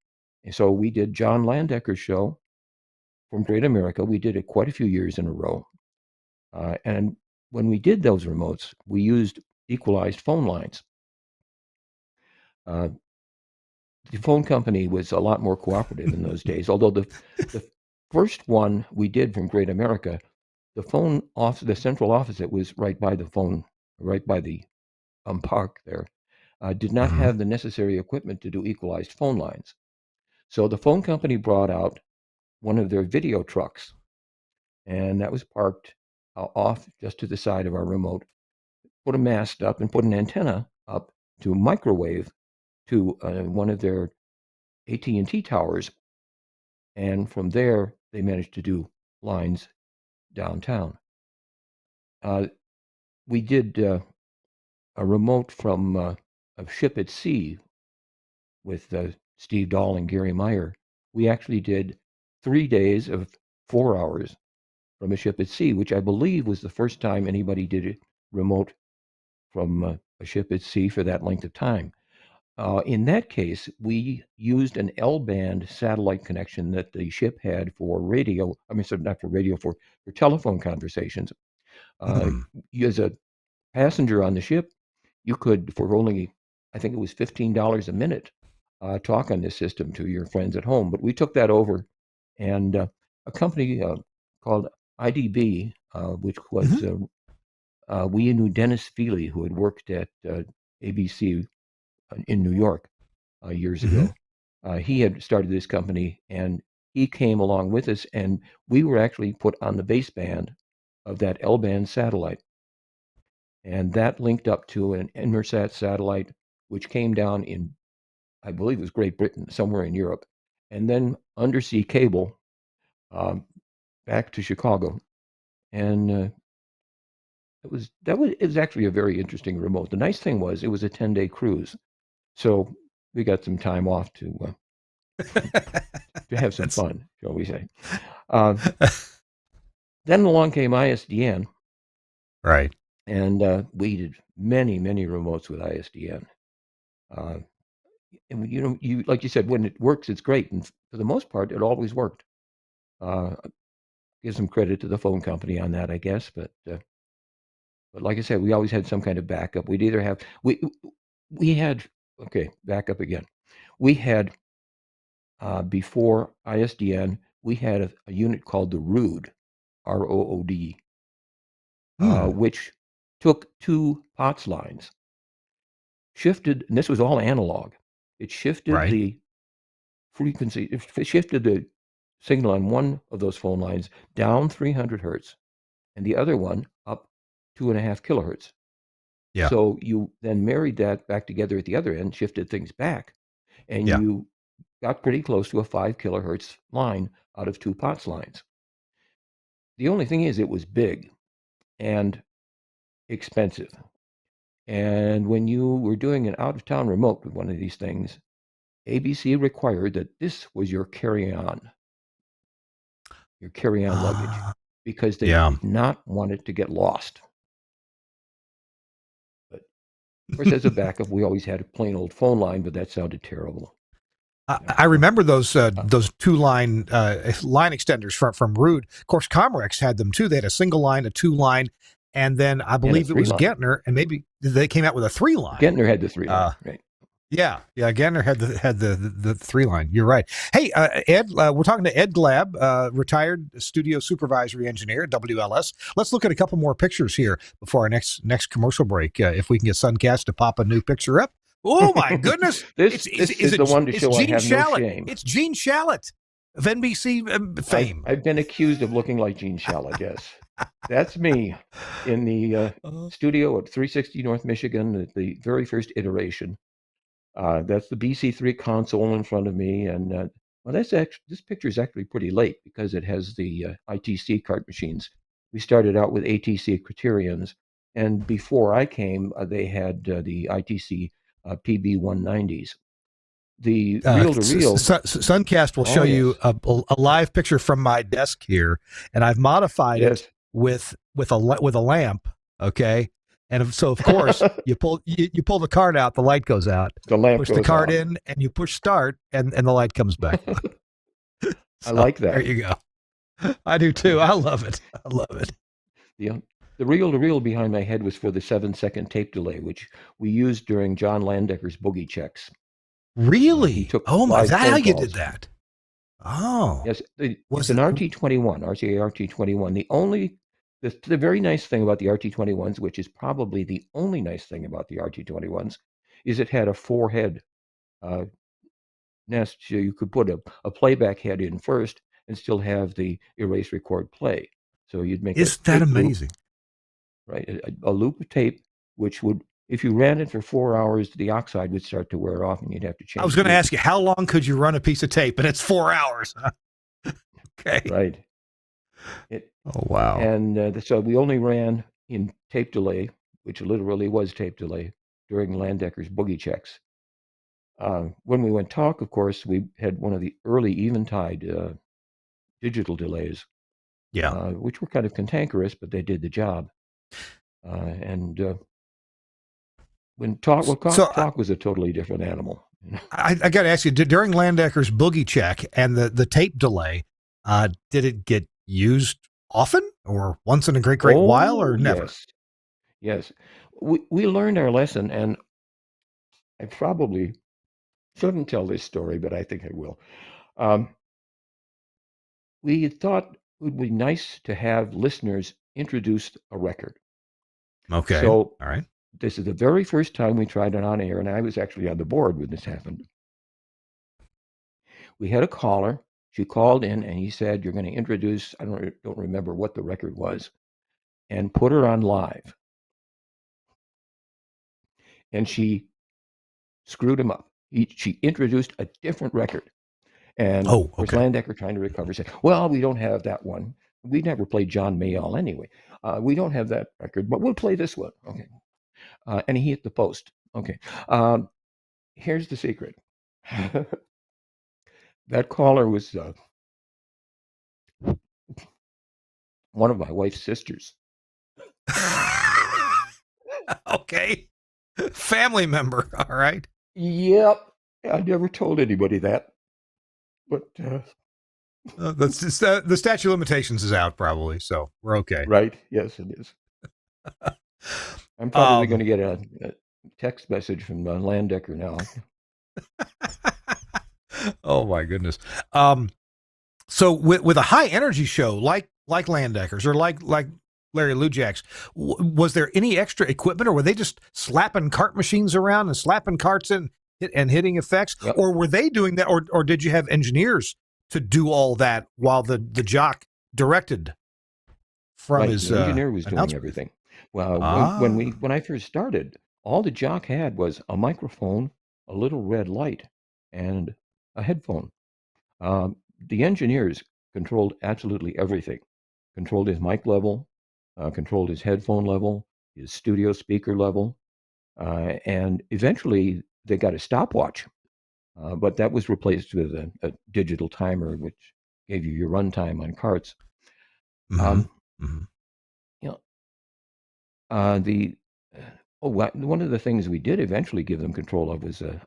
And so we did John Landecker's show from Great America. We did it quite a few years in a row. And when we did those remotes, we used equalized phone lines. Uh, the phone company was a lot more cooperative in those days, although the first one we did from Great America, the phone off the central office that was right by the phone, right by the park there, did not Mm-hmm. have the necessary equipment to do equalized phone lines. So the phone company brought out one of their video trucks, and that was parked off just to the side of our remote, put a mast up and put an antenna up to microwave to one of their AT&T towers, and from there they managed to do lines downtown. Uh, we did a remote from a ship at sea with Steve Dahl and Gary Meyer. We actually did 3 days of 4 hours from a ship at sea, which I believe was the first time anybody did a remote from a ship at sea for that length of time. In that case, we used an L-band satellite connection that the ship had for radio. I mean, sorry, not for radio, for telephone conversations. Uh, Mm. you, as a passenger on the ship, you could, for only, I think it was $15 a minute, talk on this system to your friends at home. But we took that over, and a company called IDB, which was we knew Dennis Feely, who had worked at ABC in New York years Mm-hmm. ago. He had started this company, and he came along with us, and we were actually put on the baseband of that L-band satellite, and that linked up to an Inmarsat satellite, which came down in, I believe it was Great Britain, somewhere in Europe, and then undersea cable um, back to Chicago, and it was actually a very interesting remote. The nice thing was it was a 10-day cruise, so we got some time off to have some fun, shall we say. Uh, then along came ISDN, Right. and we did many, many remotes with ISDN. Uh, and you like you said, when it works, it's great, and for the most part, it always worked. Uh, give some credit to the phone company on that, I guess, but like I said, we always had some kind of backup. We'd either have we had okay, back up again. We had before ISDN, we had a unit called the ROOD, ROOD, Hmm. which took two POTS lines, shifted, and this was all analog. It shifted Right. the frequency, it shifted the signal on one of those phone lines down 300 hertz and the other one up 2.5 kilohertz. Yeah. So you then married that back together at the other end, shifted things back, and Yeah. you got pretty close to a 5 kilohertz line out of two POTS lines. The only thing is, it was big and expensive. And when you were doing an out of town remote with one of these things, ABC required that this was your carry on luggage, Uh, because they yeah. did not want it to get lost. But of course, as a backup, we always had a plain old phone line, but that sounded terrible. I remember those two line extenders from Rude. Of course, Comrex had them too. They had a single line, a two line, and then I And a believe it three was line. Gentner, and maybe they came out with a three line. Gentner had the three line, right? Yeah, Gentner had the three line. You're right. Hey, Ed, we're talking to Ed Glab, retired studio supervisory engineer at WLS. Let's look at a couple more pictures here before our next commercial break. If we can get Suncast to pop a new picture up. Oh my goodness! This is the one to show I Gene have no Shalit. shame. It's Gene Shalit of NBC fame. I've been accused of looking like Gene Shalit. Yes, that's me in the studio at 360 North Michigan at the very first iteration. That's the BC3 console in front of me, and well, this picture is actually pretty late because it has the ITC cart machines. We started out with ATC Criterions, and before I came, they had the ITC PB190s. The reel to reel. Suncast will show Oh you yes, a live picture from my desk here, and I've modified it yes. with a lamp. Okay, and so of course you pull the card out, the light goes out. The lamp Push the goes card on. in, and you push start, and the light comes back on. I So like there that. you go. I do too. I love it. I love it. The the reel to reel behind my head was for the 7-second tape delay, which we used during John Landecker's boogie checks. He Really? took Oh my! Is live that how phone you did calls. that? Oh, Yes, it's was an it? RT21, RCA RT21. The very nice thing about the RT21s, which is probably the only nice thing about the RT21s, is it had a four-head uh, nest, so you could put a playback head in first and still have the erase, record, play. So you'd make a Isn't that tape loop, amazing? right? A loop of tape, which would, if you ran it for 4 hours, the oxide would start to wear off, and you'd have to I was change going to loops. ask you, how long could you run a piece of tape? And it's 4 hours. Huh? Okay. Right. It Oh wow. and so we only ran in tape delay, which literally was tape delay during Landecker's boogie checks. When we went talk, of course, we had one of the early Eventide digital delays, Yeah. which were kind of cantankerous, but they did the job. And when talk, well, So talk was a totally different animal. I got to ask you, during Landecker's boogie check and the tape delay, did it get used often or once in a great while Oh or never? yes, yes. We learned our lesson, and I probably shouldn't tell this story, but I think I will. Um, we thought it would be nice to have listeners introduce a record. Okay. So All right. this is the very first time we tried it on air, and I was actually on the board when this happened. We had a caller. She called in, and he said, "You're going to introduce." I don't remember what the record was, and put her on live. And she screwed him up. She introduced a different record. And Oh, of course, okay. Landecker, trying to recover, said, "Well, we don't have that one. We never played John Mayall anyway. We don't have that record, but we'll play this one." Okay. And he hit the post. Okay. Um, Here's the secret. That caller was one of my wife's sisters. Okay. Family member. All right. Yep. I never told anybody that. But, That's just, the statute of limitations is out probably, so we're okay. right. Yes, it is. I'm probably going Um, to get a text message from Landecker now. oh my goodness. So with a high energy show like Landecker's or like Larry Lujak's, was there any extra equipment, or were they just slapping cart machines around and slapping carts in and hitting effects, Yep. or were they doing that, or did you have engineers to do all that while the jock directed from Right. his The engineer was doing announce booth? everything. Well, Ah, when I first started, all the jock had was a microphone, a little red light, and a headphone. The engineers controlled absolutely everything. Controlled his mic level, controlled his headphone level, his studio speaker level, and eventually they got a stopwatch, but that was replaced with a digital timer, which gave you your runtime on carts. mm-hmm, Um, mm-hmm. you know, the one of the things we did eventually give them control of was a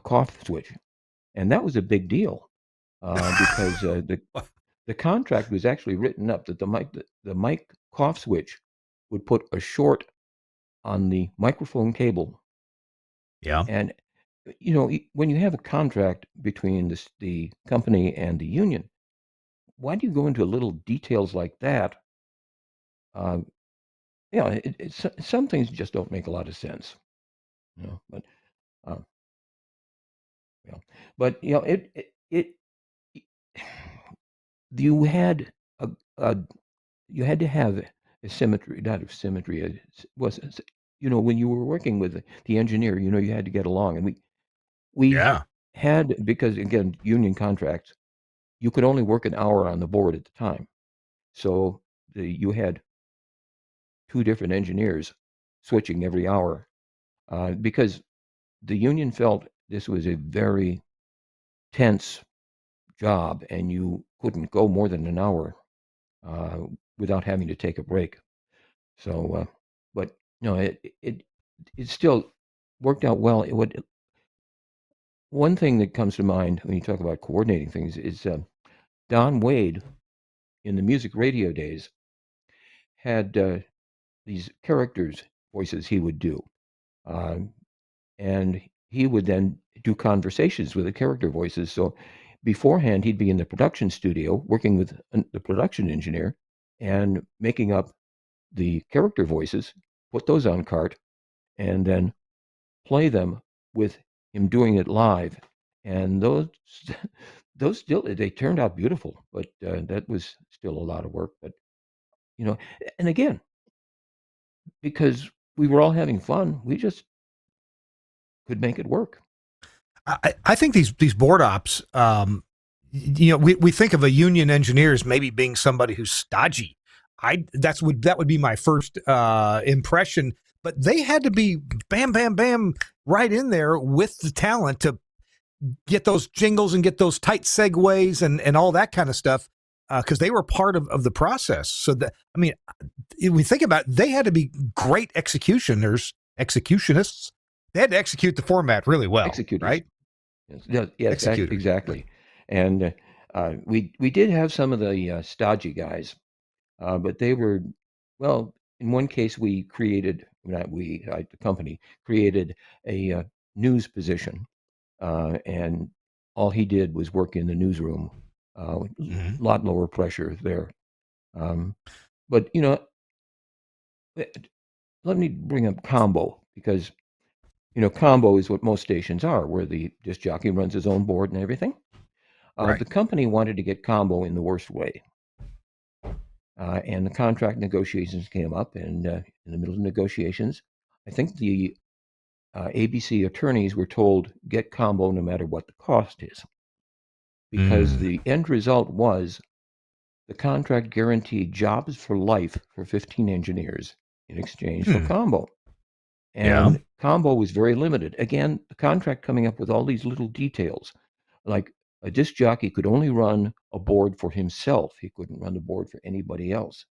cough switch, and that was a big deal because the contract was actually written up that the mic cough switch would put a short on the microphone cable. Yeah. And when you have a contract between the company and the union, why do you go into little details like that? Uh, some things just don't make a lot of sense. But uh, you know, but you had a you had to have a symmetry, not a symmetry. When you were working with the engineer, you had to get along, and we Yeah. had, because again, union contracts, you could only work an hour on the board at the time, so you had two different engineers switching every hour because the union felt this was a very tense job, and you couldn't go more than an hour uh, without having to take a break. So, but no, it still worked out well. One thing that comes to mind when you talk about coordinating things is Don Wade in the music radio days had these characters voices he would do, um, and he would then do conversations with the character voices. So beforehand, he'd be in the production studio working with the production engineer and making up the character voices, put those on cart, and then play them with him doing it live. And those still, they turned out beautiful, but that was still a lot of work. But you know, and again, because we were all having fun, we just could make it work. I think these board ops, we think of a union engineer as maybe being somebody who's stodgy. That would be my first impression. But they had to be bam, bam, bam, right in there with the talent to get those jingles and get those tight segues and all that kind of stuff, because they were part of the process. So that, I mean, if we think about it, they had to be great executionists. They had to execute the format really well, Executors. right? Yes, Executors. exactly. And we did have some of the stodgy guys, but they were, well, in one case we created, not we, the company created a news position and all he did was work in the newsroom. A lot lower pressure there. But let me bring up combo, because combo is what most stations are, where the disc jockey runs his own board and everything. Right. The company wanted to get combo in the worst way. And the contract negotiations came up, and in the middle of negotiations, I think the ABC attorneys were told, get combo no matter what the cost is. Because the end result was the contract guaranteed jobs for life for 15 engineers in exchange for combo. And combo was very limited. Again, the contract coming up with all these little details, like a disc jockey could only run a board for himself. He couldn't run the board for anybody else.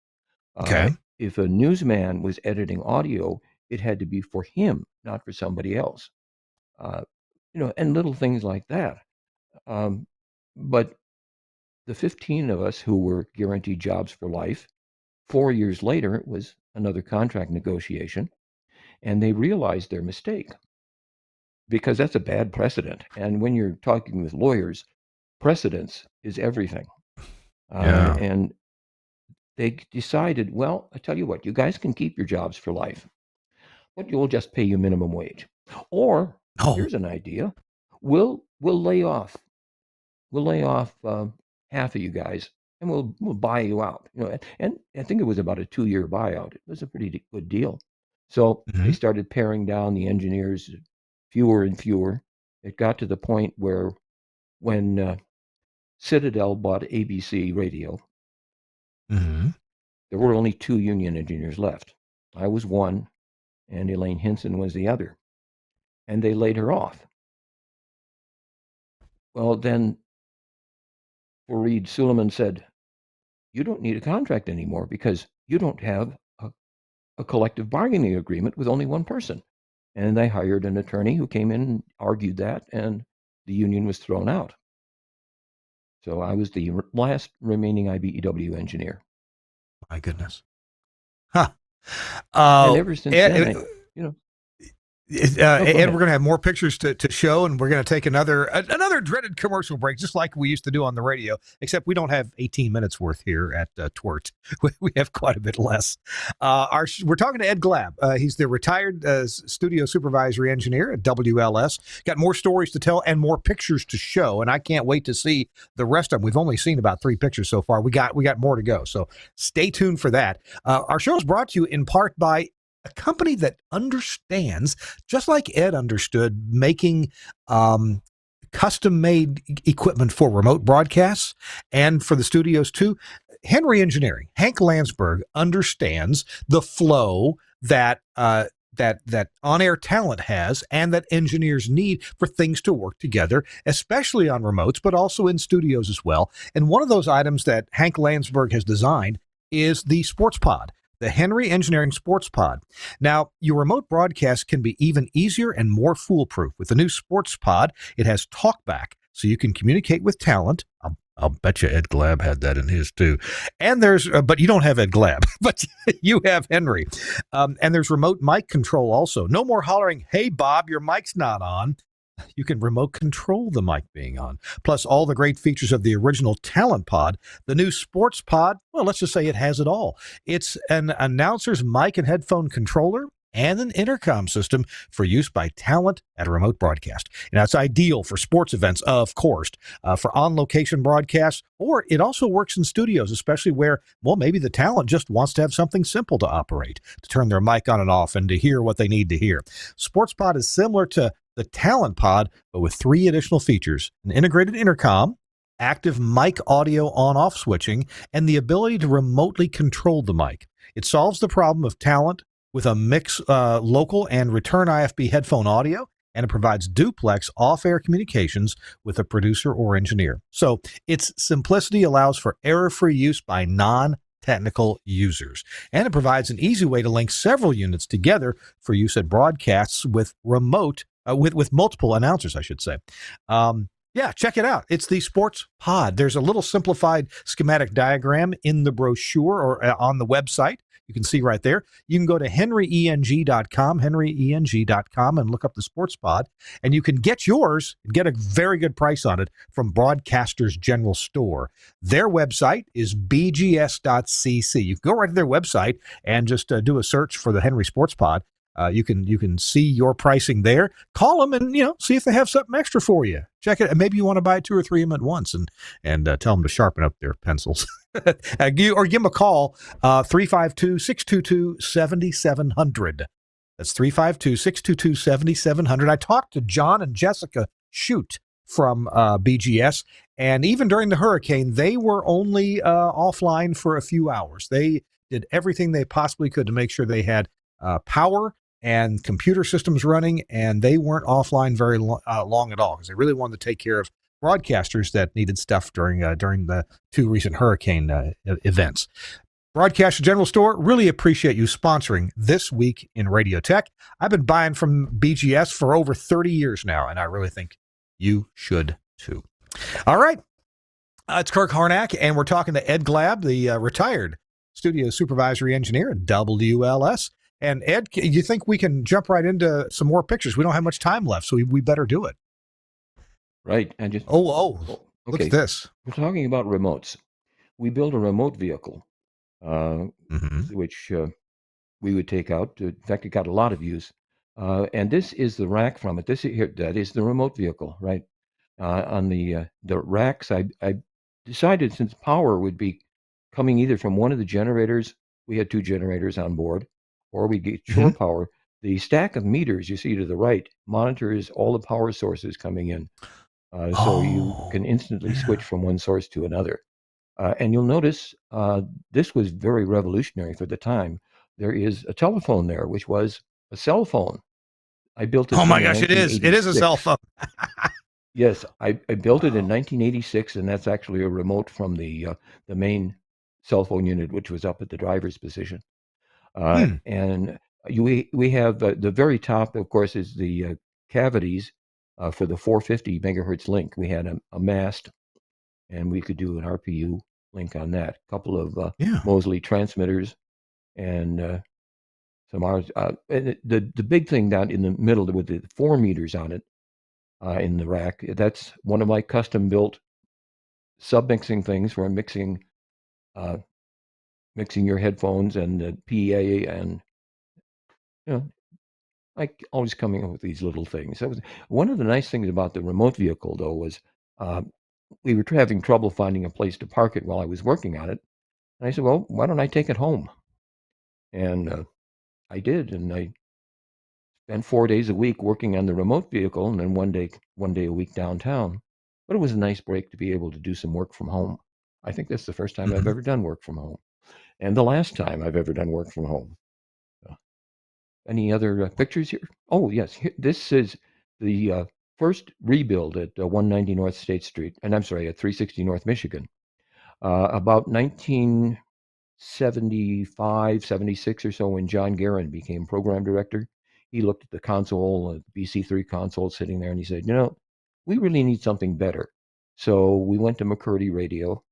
Okay. If a newsman was editing audio, it had to be for him, not for somebody else. And little things like that. But the 15 of us who were guaranteed jobs for life, 4 years later, it was another contract negotiation, and they realized their mistake, because that's a bad precedent. And when you're talking with lawyers, precedence is everything. And they decided, well, I tell you what, you guys can keep your jobs for life, but you'll just pay you minimum wage. Or here's an idea: we'll lay off half of you guys, and we'll buy you out. And I think it was about a 2-year buyout. It was a pretty good deal. So they started paring down the engineers, fewer and fewer. It got to the point where, when Citadel bought ABC Radio, there were only 2 union engineers left. I was one, and Elaine Hinson was the other. And they laid her off. Well, then Fareed Suleiman said, you don't need a contract anymore, because you don't have a collective bargaining agreement with only one person. And they hired an attorney who came in and argued that, and the union was thrown out. So I was the last remaining IBEW engineer. My goodness. Huh. And ever since then, and we're going to have more pictures to show, and we're going to take another dreaded commercial break, just like we used to do on the radio, except we don't have 18 minutes worth here at TWiRT. We have quite a bit less. We're talking to Ed Glab. He's the retired studio supervisory engineer at WLS. Got more stories to tell and more pictures to show, and I can't wait to see the rest of them. We've only seen about 3 pictures so far. We got more to go, so stay tuned for that. Our show is brought to you in part by a company that understands, just like Ed understood, making custom-made equipment for remote broadcasts and for the studios too. Henry Engineering, Hank Landsberg, understands the flow that that on-air talent has and that engineers need for things to work together, especially on remotes, but also in studios as well. And one of those items that Hank Landsberg has designed is the Sports Pod, the Henry Engineering Sports Pod. Now, your remote broadcast can be even easier and more foolproof. With the new Sports Pod, it has talkback, so you can communicate with talent. I'll bet you Ed Glab had that in his too. And there's, but you don't have Ed Glab, but you have Henry. And there's remote mic control also. No more hollering, hey, Bob, your mic's not on. You can remote control the mic being on. Plus all the great features of the original Talent Pod. The new Sports Pod, well, let's just say it has it all. It's an announcer's mic and headphone controller and an intercom system for use by talent at a remote broadcast. And that's ideal for sports events, of course, for on-location broadcasts, or it also works in studios, especially where, well, maybe the talent just wants to have something simple to operate, to turn their mic on and off and to hear what they need to hear. Sports Pod is similar to the Talent Pod, but with 3 additional features: an integrated intercom, active mic audio on-off switching, and the ability to remotely control the mic. It solves the problem of talent with a mix local and return IFB headphone audio, and it provides duplex off-air communications with a producer or engineer. So its simplicity allows for error-free use by non-technical users, and it provides an easy way to link several units together for use at broadcasts with remote with multiple announcers, I should say. Yeah, check it out. It's the Sports Pod. There's a little simplified schematic diagram in the brochure or on the website. You can see right there. You can go to henryeng.com, henryeng.com, and look up the Sports Pod, and you can get yours and get a very good price on it from Broadcasters General Store. Their website is bgs.cc. You can go right to their website and just do a search for the Henry Sports Pod. You can see your pricing there. Call them and see if they have something extra for you. Check it. Maybe you want to buy 2 or 3 of them at once and tell them to sharpen up their pencils. Or give them a call 352-622-7700. That's 352-622-7700. I talked to John and Jessica Shute from BGS, and even during the hurricane, they were only offline for a few hours. They did everything they possibly could to make sure they had power and computer systems running, and they weren't offline very long at all because they really wanted to take care of broadcasters that needed stuff during the 2 recent hurricane events. Broadcaster General Store, really appreciate you sponsoring This Week in Radio Tech. I've been buying from BGS for over 30 years now, and I really think you should too. All right. It's Kirk Harnack, and we're talking to Ed Glab, the retired studio supervisory engineer at WLS. And Ed, you think we can jump right into some more pictures? We don't have much time left, so we better do it. Right. And just look at this. We're talking about remotes. We built a remote vehicle, which we would take out. In fact, it got a lot of use. And this is the rack from it. That is the remote vehicle, right? On the racks, I decided since power would be coming either from one of the generators, we had 2 generators on board, or we get shore power. The stack of meters you see to the right monitors all the power sources coming in. So you can instantly switch from one source to another. And you'll notice this was very revolutionary for the time. There is a telephone there, which was a cell phone. I built it. Oh my gosh, it is. It is a cell phone. Yes, I built it in 1986, and that's actually a remote from the main cell phone unit, which was up at the driver's position. And we have the very top, of course, is the cavities for the 450 megahertz link. We had a mast, and we could do an RPU link on that. A couple of Mosley transmitters, and some ours. And the big thing down in the middle with the 4 meters on it in the rack. That's one of my custom built submixing things for mixing your headphones and the PA, and like always coming up with these little things. That was one of the nice things about the remote vehicle, though, was we were having trouble finding a place to park it while I was working on it. And I said, well, why don't I take it home? And I did, and I spent 4 days a week working on the remote vehicle, and then one day a week downtown. But it was a nice break to be able to do some work from home. I think that's the first time I've ever done work from home, and the last time I've ever done work from home. Any other pictures here? Oh, yes. This is the first rebuild at 190 North State Street, and I'm sorry, at 360 North Michigan. About 1975, 76 or so, when John Guerin became program director, he looked at the console, the BC3 console sitting there, and he said, we really need something better. So we went to McCurdy Radio,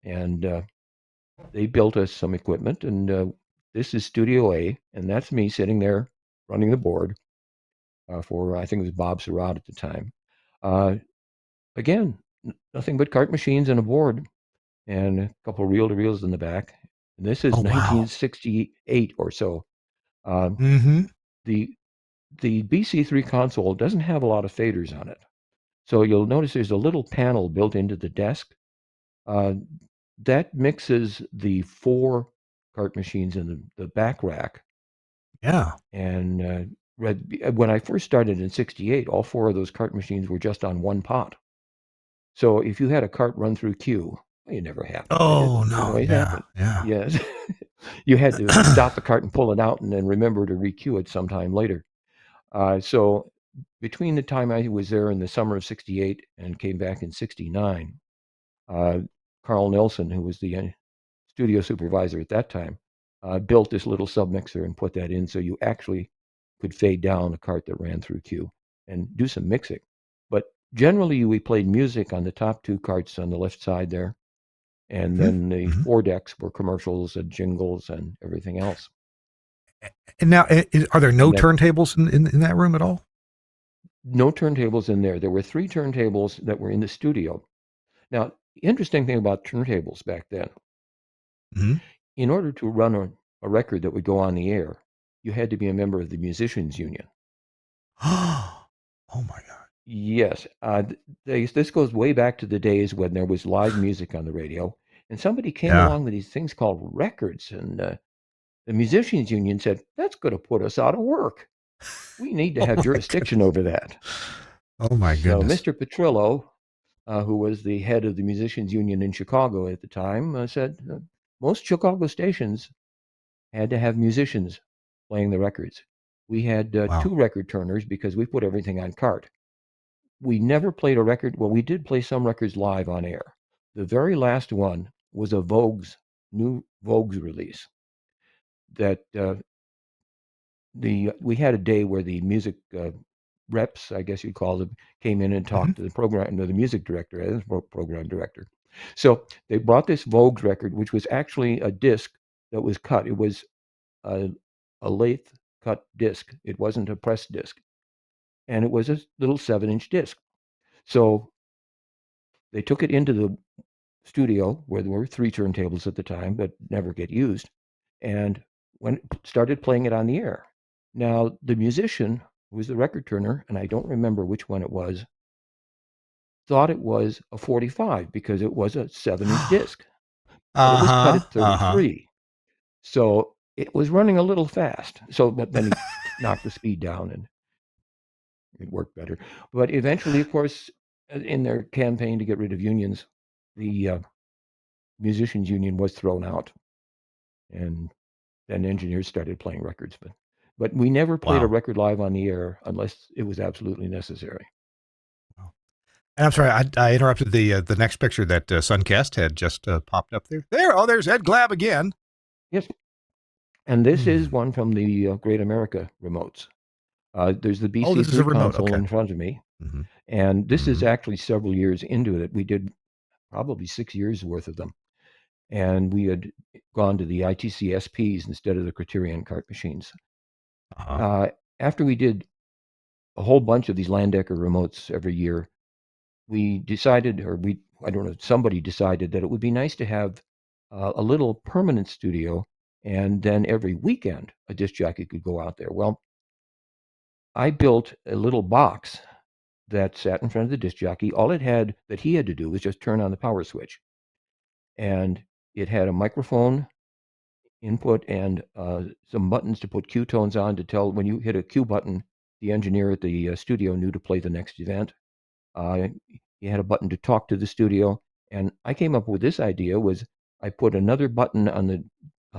and they built us some equipment, and this is Studio A, and that's me sitting there running the board for, I think it was Bob Surratt at the time. Again, nothing but cart machines and a board, and a couple of reel-to-reels in the back. And this is 1968 or so. The BC3 console doesn't have a lot of faders on it. So you'll notice there's a little panel built into the desk. That mixes the 4 cart machines in the back rack. Yeah. And when I first started in 68, all 4 of those cart machines were just on one pot. So if you had a cart run through queue, it never happened. Oh, no. Yeah. Yes. You had to stop the cart and pull it out and then remember to re-queue it sometime later. So between the time I was there in the summer of 68 and came back in 69, Carl Nelson, who was the studio supervisor at that time, built this little submixer and put that in so you actually could fade down a cart that ran through queue and do some mixing. But Generally, we played music on the top two carts on the left side there, and Mhm, then the mhm. four decks were commercials and jingles and everything else. And now, are there no And that turntables in that room at all? no turntables in there. There were three turntables that were in the studio. Now, the interesting thing about turntables back then, Mhm. in order to run a record that would go on the air, you had to be a member of the musicians union. Oh my God. Yes, this goes way back to the days when there was live music on the radio, and somebody came Yeah. along with these things called records, and the musicians union said, "That's going to put us out of work. We need to Oh have my jurisdiction goodness. over that." Oh my So goodness. Mr. Petrillo, who was the head of the musicians union in Chicago at the time, said most Chicago stations had to have musicians playing the records. We had Wow. two record turners because we put everything on cart. We never played a record. Well, we did play some records live on air. The very last one was a new Vogue's release that we had a day where the music reps, I guess you'd call them, came in and Mhm. talked to the music director, and program director. So they brought this Vogue's record, which was actually a disc that was cut. It was a, a lathe cut disc. It wasn't a press disc, and it was a little 7-inch disc. So they took it into the studio where there were three turntables at the time that never get used, and started playing it on the air. Now the musician who was the record turner, and I don't remember which one it was, thought it was a 45 because it was a 7-inch disc, but it was cut Uh-huh. at Uh-huh. 33. So it was running a little fast. So but then he knocked the speed down and it worked better. But eventually, of course, in their campaign to get rid of unions, the musicians union was thrown out, and then engineers started playing records. But we never played a Wow. record live on the air unless it was absolutely necessary. Wow. And I'm sorry, I interrupted the next picture that Suncast had just popped up there. There's Ed Glab again. Yes, and this is Hmm. one from the Great America remotes. There's the Oh, this is a BC3 remote. console Okay. in front of me, Hmm. and this is Hmm. actually several years into it. We did probably 6 years worth of them, and we had gone to the ITC SPs instead of the Criterion cart machines. Uh-huh. Uh, After we did a whole bunch of these Landecker remotes every year, we decided, I don't know, somebody decided that it would be nice to have a little permanent studio, and then every weekend a disc jockey could go out there. Well, I built a little box that sat in front of the disc jockey. All it had that he had to do was just turn on the power switch, and it had a microphone input and some buttons to put Q tones on to tell when you hit a Q button, the engineer at the studio knew to play the next event. Uh, you had a button to talk to the studio, and I came up with this idea. Was I put another button on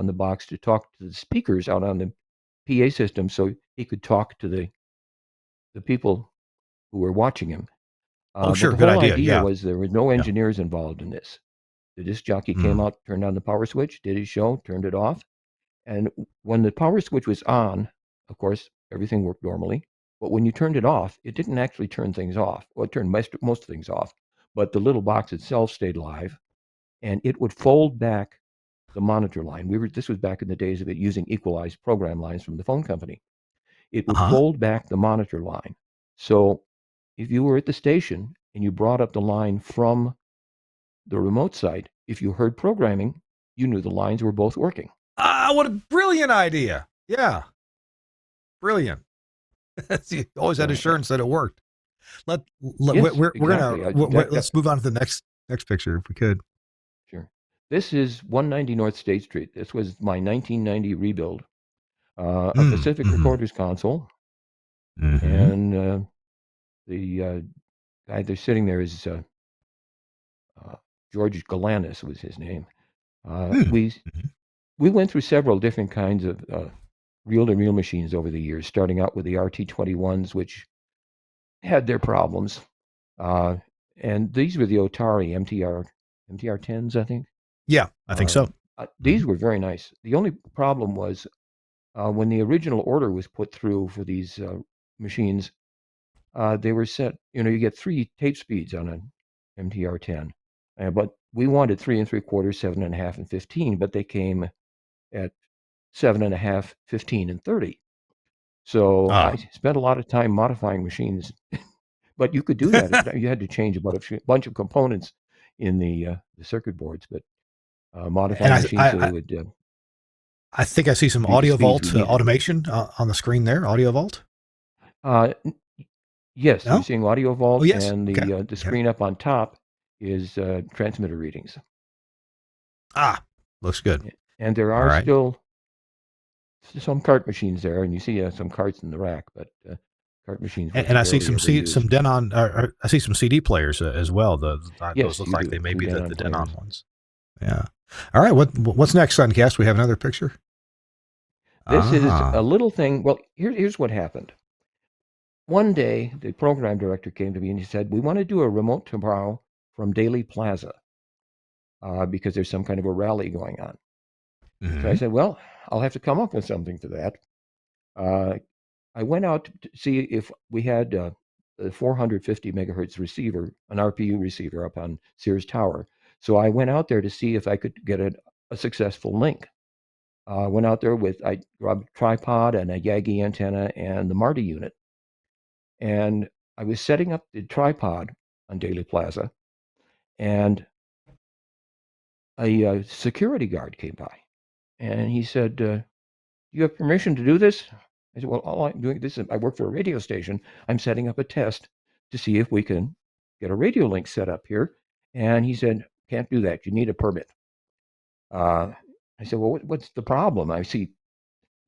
the box to talk to the speakers out on the PA system, so he could talk to the people who were watching him. Oh, But sure. the Good whole idea. idea Yeah. was there were no Yeah. engineers involved in this. The disc jockey came Mm. out, turned on the power switch, did his show, turned it off, and when the power switch was on, of course, everything worked normally. But when you turned it off, it didn't actually turn things off. Well, it turned most things off, but the little box itself stayed live, and it would fold back the monitor line. This was back in the days of it using equalized program lines from the phone company. It would Uh-huh. fold back the monitor line. So if you were at the station and you brought up the line from the remote site, if you heard programming, you knew the lines were both working. Ah, what a brilliant idea. Yeah. Brilliant. You always had So assurance that it worked. yes, We're gonna exactly. let's move on to the next picture if we could. Sure. This is 190 North State Street. This was my 1990 rebuild, a Mm. Pacific Mm-hmm. Recorders console, Mm-hmm. and the guy they're sitting there is uh, George Galanis was his name. Uh, Mm. we we went through several different kinds of reel-to-reel machines over the years, starting out with the RT21s, which had their problems, uh, and these were the Otari MTR 10s, I think. Yeah, I think Uh, so. these were very nice. The only problem was when the original order was put through for these machines, they were set, you get 3 tape speeds on an MTR-10, but we wanted 3 3/4, 7.5, and 15, but they came at 7.5, 15, and 30. So I Ah, spent a lot of time modifying machines, but you could do that. You had to change about a bunch of components in the circuit boards, but and modifying machines so they would I think I see some be the Audio speeds we Vault needed. automation on the screen there. Audio Vault? Uh, yes, you're No? seeing Audio Oh, Vault, yes. and Okay. the Okay. screen up on top is transmitter readings. Ah, looks good. And there All are right. still some cart machines there, and you see some carts in the rack, but cart machines And I see barely some ever used. some Denon. I see some CD players as well. Those Yes, look you like do. they may 2 be Denon the players. Denon ones. Yeah. All right. What's next, Suncast? We have another picture. This is a Ah. little thing. Well, here's what happened. One day, the program director came to me and he said, "We want to do a remote tomorrow from Daly Plaza because there's some kind of a rally going on." So I Hmm. said, "Well, I'll have to come up with something for that." Uh, I went out to see if we had a 450 megahertz receiver, an RPU receiver up on Sears Tower. So I went out there to see if I could get a successful link. Went out there I grabbed a tripod and a Yagi antenna and the Marty unit. And I was setting up the tripod on Daly Plaza, and a security guard came by. And he said, "You have permission to do this?" I said, "Well, all I'm doing this is I work for a radio station. I'm setting up a test to see if we can get a radio link set up here." And he said, "Can't do that. You need a permit." Uh, I said, "Well, what's the problem? I see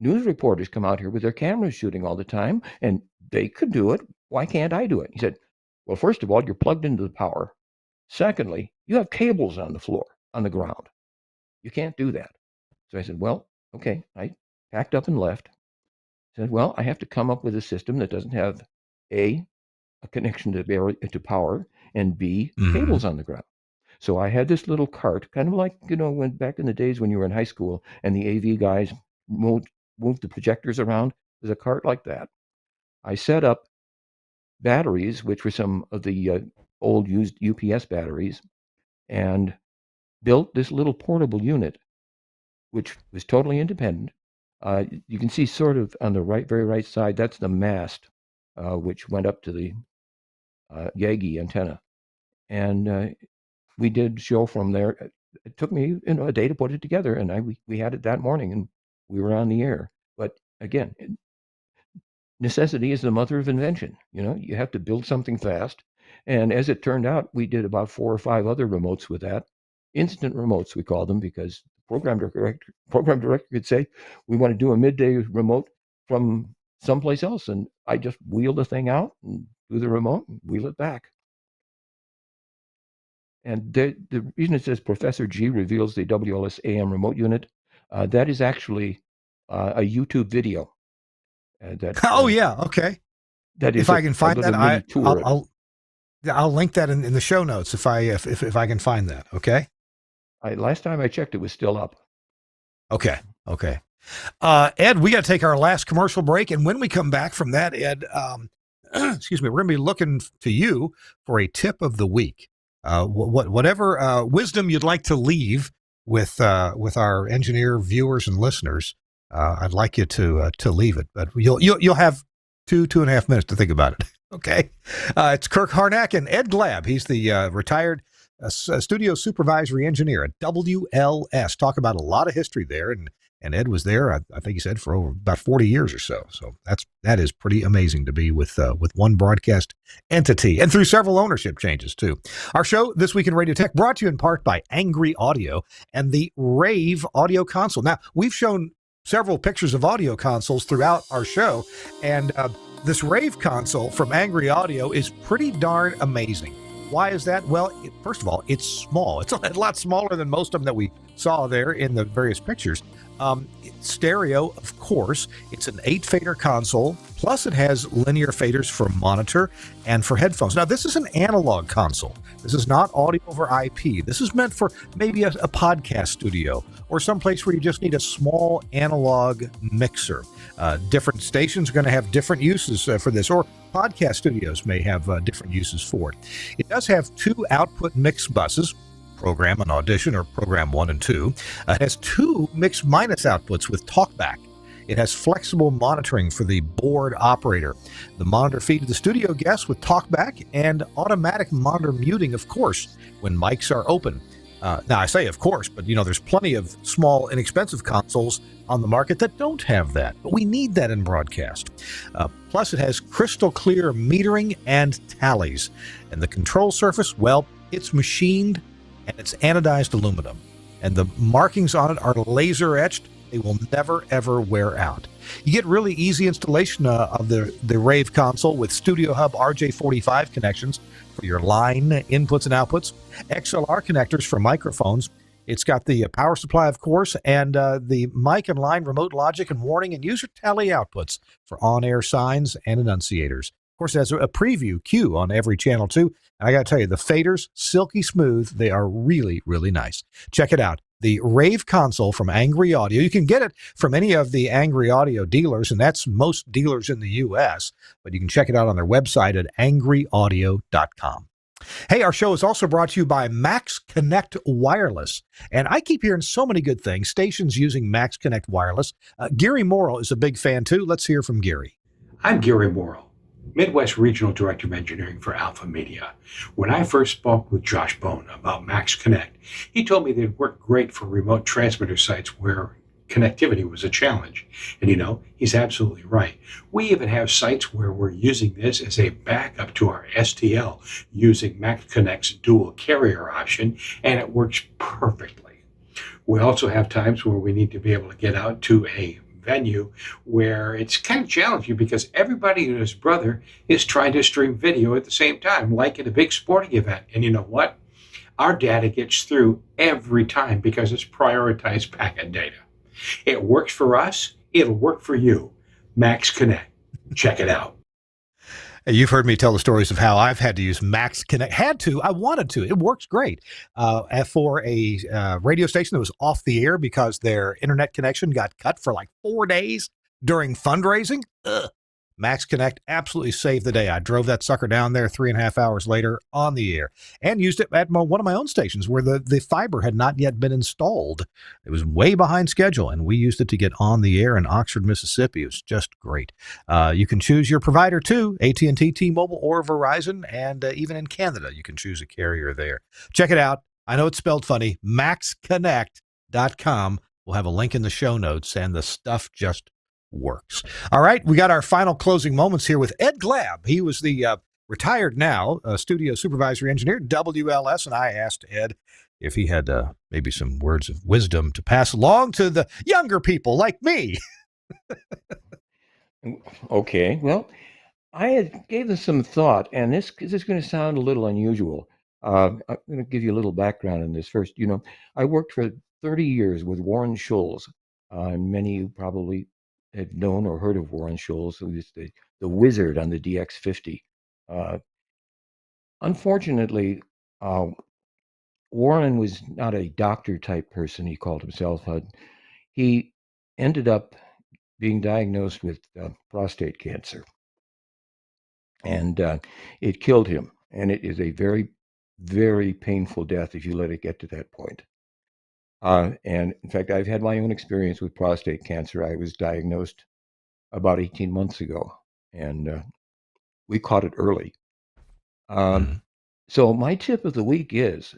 news reporters come out here with their cameras shooting all the time, and they could do it. Why can't I do it?" He said, "Well, first of all, you're plugged into the power. Secondly, you have cables on the floor, on the ground. You can't do that." So I said, "Well, okay." I packed up and left. Said, "Well, I have to come up with a system that doesn't have a connection to power, and B, Hmm. cables on the ground." So I had this little cart, kind of like, when back in the days when you were in high school and the AV guys moved the projectors around. There's a cart like that. I set up batteries, which were some of the old used UPS batteries, and built this little portable unit, which was totally independent. You can see sort of on the very right side, that's the mast, which went up to the Yagi antenna. And we did show from there. It took me, a day to put it together, and we had it that morning, and we were on the air. But again, necessity is the mother of invention. You have to build something fast. And as it turned out, we did about 4 or 5 other remotes with that. Instant remotes, we call them, because the program director could say, "We want to do a midday remote from someplace else." And I just wheel the thing out and do the remote and wheel it back. And the reason it says Professor G reveals the WLS AM remote unit, that is actually a YouTube video. That Oh, yeah. Okay. that If is I can a find little that, mini tour of it. I'll link that in the show notes if I can find that. Okay. Last time I checked, it was still up. Okay. Okay. Ed, we got to take our last commercial break, and when we come back from that, Ed, excuse me, we're going to be looking to you for a tip of the week. Whatever wisdom you'd like to leave with our engineer viewers and listeners, I'd like you to leave it, but you'll have 2.5 minutes to think about it. Okay, it's Kirk Harnack and Ed Glab. He's the retired studio supervisory engineer at WLS. Talk about a lot of history there, and Ed was there, I think he said, for over about 40 years or so. So that is pretty amazing to be with one broadcast entity and through several ownership changes too. Our show This Week in Radio Tech brought to you in part by Angry Audio and the Rave audio console. Now, we've shown several pictures of audio consoles throughout our show, and this Rave console from Angry Audio is pretty darn amazing. Why is that? Well, first of all, it's small. It's a lot smaller than most of them that we saw there in the various pictures. Stereo, of course. It's an 8-fader console, Plus, it has linear faders for monitor and for headphones. Now, this is an analog console. This is not audio over IP. This is meant for maybe a podcast studio or someplace where you just need a small analog mixer. Different stations are going to have different uses for this, or podcast studios may have different uses for it. It does have 2 output mix buses, program and audition, or program 1 and 2. It has 2 mix minus outputs with talkback. It has flexible monitoring for the board operator. The monitor feed to the studio guests with talkback and automatic monitor muting, of course, when mics are open. Now, I say of course, but there's plenty of small, inexpensive consoles on the market that don't have that. But we need that in broadcast. Plus, it has crystal clear metering and tallies. And the control surface, well, it's machined and it's anodized aluminum. And the markings on it are laser etched. They will never, ever wear out. You get really easy installation of the Rave console with Studio Hub RJ45 connections for your line inputs and outputs, XLR connectors for microphones. It's got the power supply, of course, and the mic and line remote logic and warning and user tally outputs for on-air signs and enunciators. Of course, it has a preview cue on every channel, too. And I got to tell you, the faders, silky smooth. They are really, really nice. Check it out. The Rave console from Angry Audio. You can get it from any of the Angry Audio dealers, and that's most dealers in the U.S., but you can check it out on their website at angryaudio.com. Hey, our show is also brought to you by Max Connect Wireless, and I keep hearing so many good things, stations using Max Connect Wireless. Gary Morrill is a big fan, too. Let's hear from Gary. I'm Gary Morrill, Midwest Regional Director of Engineering for Alpha Media. When I first spoke with Josh Bone about Max Connect, he told me they'd work great for remote transmitter sites where connectivity was a challenge. And he's absolutely right. We even have sites where we're using this as a backup to our STL using Max Connect's dual carrier option, and it works perfectly. We also have times where we need to be able to get out to a venue where it's kind of challenging because everybody and his brother is trying to stream video at the same time, like at a big sporting event. And you know what? Our data gets through every time because it's prioritized packet data. It works for us. It'll work for you. Max Connect. Check it out. You've heard me tell the stories of how I've had to use Max Connect. I wanted to. It works great. For a radio station that was off the air because their internet connection got cut for like 4 days during fundraising. Max Connect absolutely saved the day. I drove that sucker down there 3.5 hours later on the air and used it at one of my own stations where the fiber had not yet been installed. It was way behind schedule, and we used it to get on the air in Oxford, Mississippi. It was just great. You can choose your provider too, AT&T, T-Mobile, or Verizon, and even in Canada, you can choose a carrier there. Check it out. I know it's spelled funny, maxconnect.com. We'll have a link in the show notes, and the stuff just works. All right, we got our final closing moments here with Ed Glab. He was the retired now studio supervisory engineer, WLS, and I asked Ed if he had maybe some words of wisdom to pass along to the younger people like me. Okay, well, I had gave this some thought, and this is going to sound a little unusual. I'm going to give you a little background on this first. I worked for 30 years with Warren Scholes. Many of you probably have known or heard of Warren Scholes, who is the wizard on the DX50. Unfortunately, Warren was not a doctor type person, he called himself. He ended up being diagnosed with prostate cancer, and it killed him. And it is a very, very painful death if you let it get to that point. And in fact, I've had my own experience with prostate cancer. I was diagnosed about 18 months ago, and we caught it early. So my tip of the week is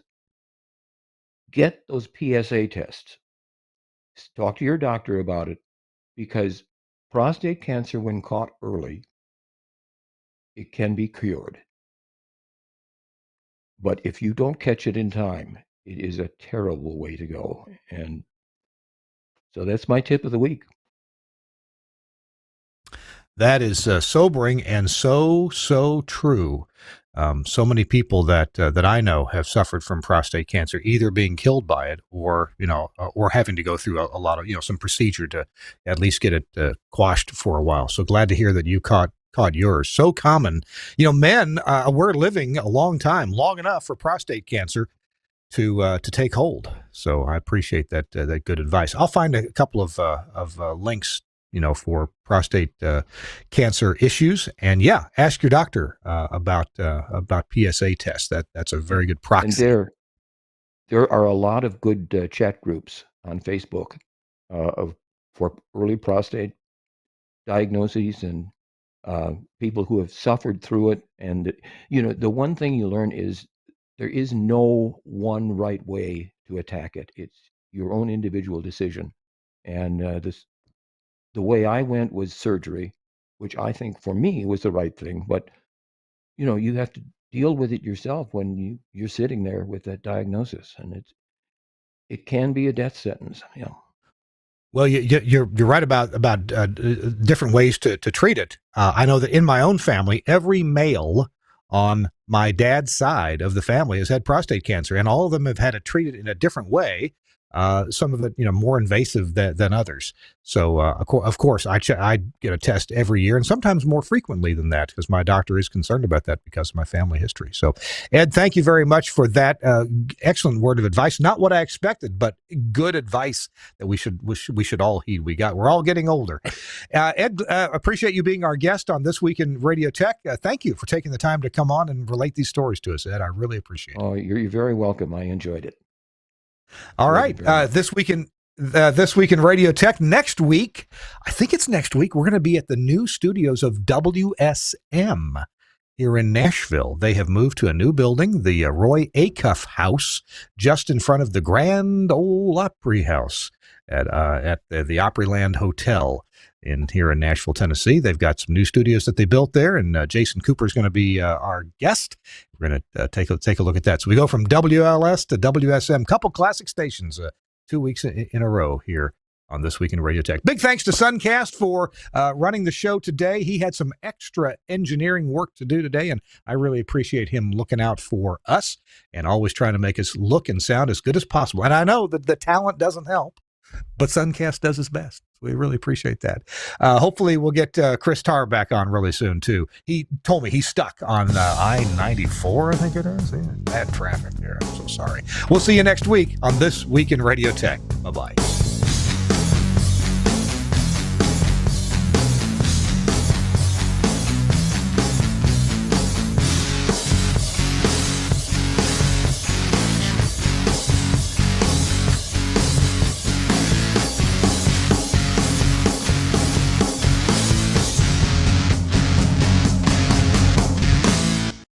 get those PSA tests. Talk to your doctor about it, because prostate cancer, when caught early, it can be cured. But if you don't catch it in time, it is a terrible way to go. And so that's my tip of the week. That is sobering and so true. So many people that I know have suffered from prostate cancer, either being killed by it or or having to go through a lot of some procedure to at least get it quashed for a while. So glad to hear that you caught yours. So common, men we're living a long time, long enough for prostate cancer to take hold. So I appreciate that good advice. I'll find a couple of links for prostate cancer issues. And ask your doctor about PSA tests. That's a very good proxy. And there are a lot of good chat groups on Facebook for early prostate diagnoses and people who have suffered through it. And the one thing you learn is there is no one right way to attack it. It's your own individual decision. And the way I went was surgery, which I think for me was the right thing. But you have to deal with it yourself when you're sitting there with that diagnosis, and it can be a death sentence. Well, you're right about different ways to treat it. I know that in my own family, every male on my dad's side of the family has had prostate cancer, and all of them have had it treated in a different way. Some of it, more invasive than others. So, of course, I get a test every year, and sometimes more frequently than that, because my doctor is concerned about that because of my family history. So, Ed, thank you very much for that excellent word of advice. Not what I expected, but good advice that we should all heed. We're all getting older. Ed, appreciate you being our guest on This Week in Radio Tech. Thank you for taking the time to come on and relate these stories to us, Ed. I really appreciate it. Oh, you're very welcome. I enjoyed it. All right. This week in Radio Tech. Next week, I think it's next week, we're going to be at the new studios of WSM here in Nashville. They have moved to a new building, the Roy Acuff House, just in front of the Grand Ole Opry House at the Opryland Hotel here in Nashville, Tennessee. They've got some new studios that they built there, and Jason Cooper is going to be our guest. We're going to take a look at that. So we go from WLS to WSM, couple classic stations, 2 weeks in a row here on This Week in Radio Tech. Big thanks to Suncast for running the show today. He had some extra engineering work to do today, and I really appreciate him looking out for us and always trying to make us look and sound as good as possible. And I know that the talent doesn't help, but Suncast does his best. We really appreciate that. Hopefully we'll get Chris Tarr back on really soon, too. He told me he's stuck on I-94, I think it is. Yeah, bad traffic there. I'm so sorry. We'll see you next week on This Week in Radio Tech. Bye-bye.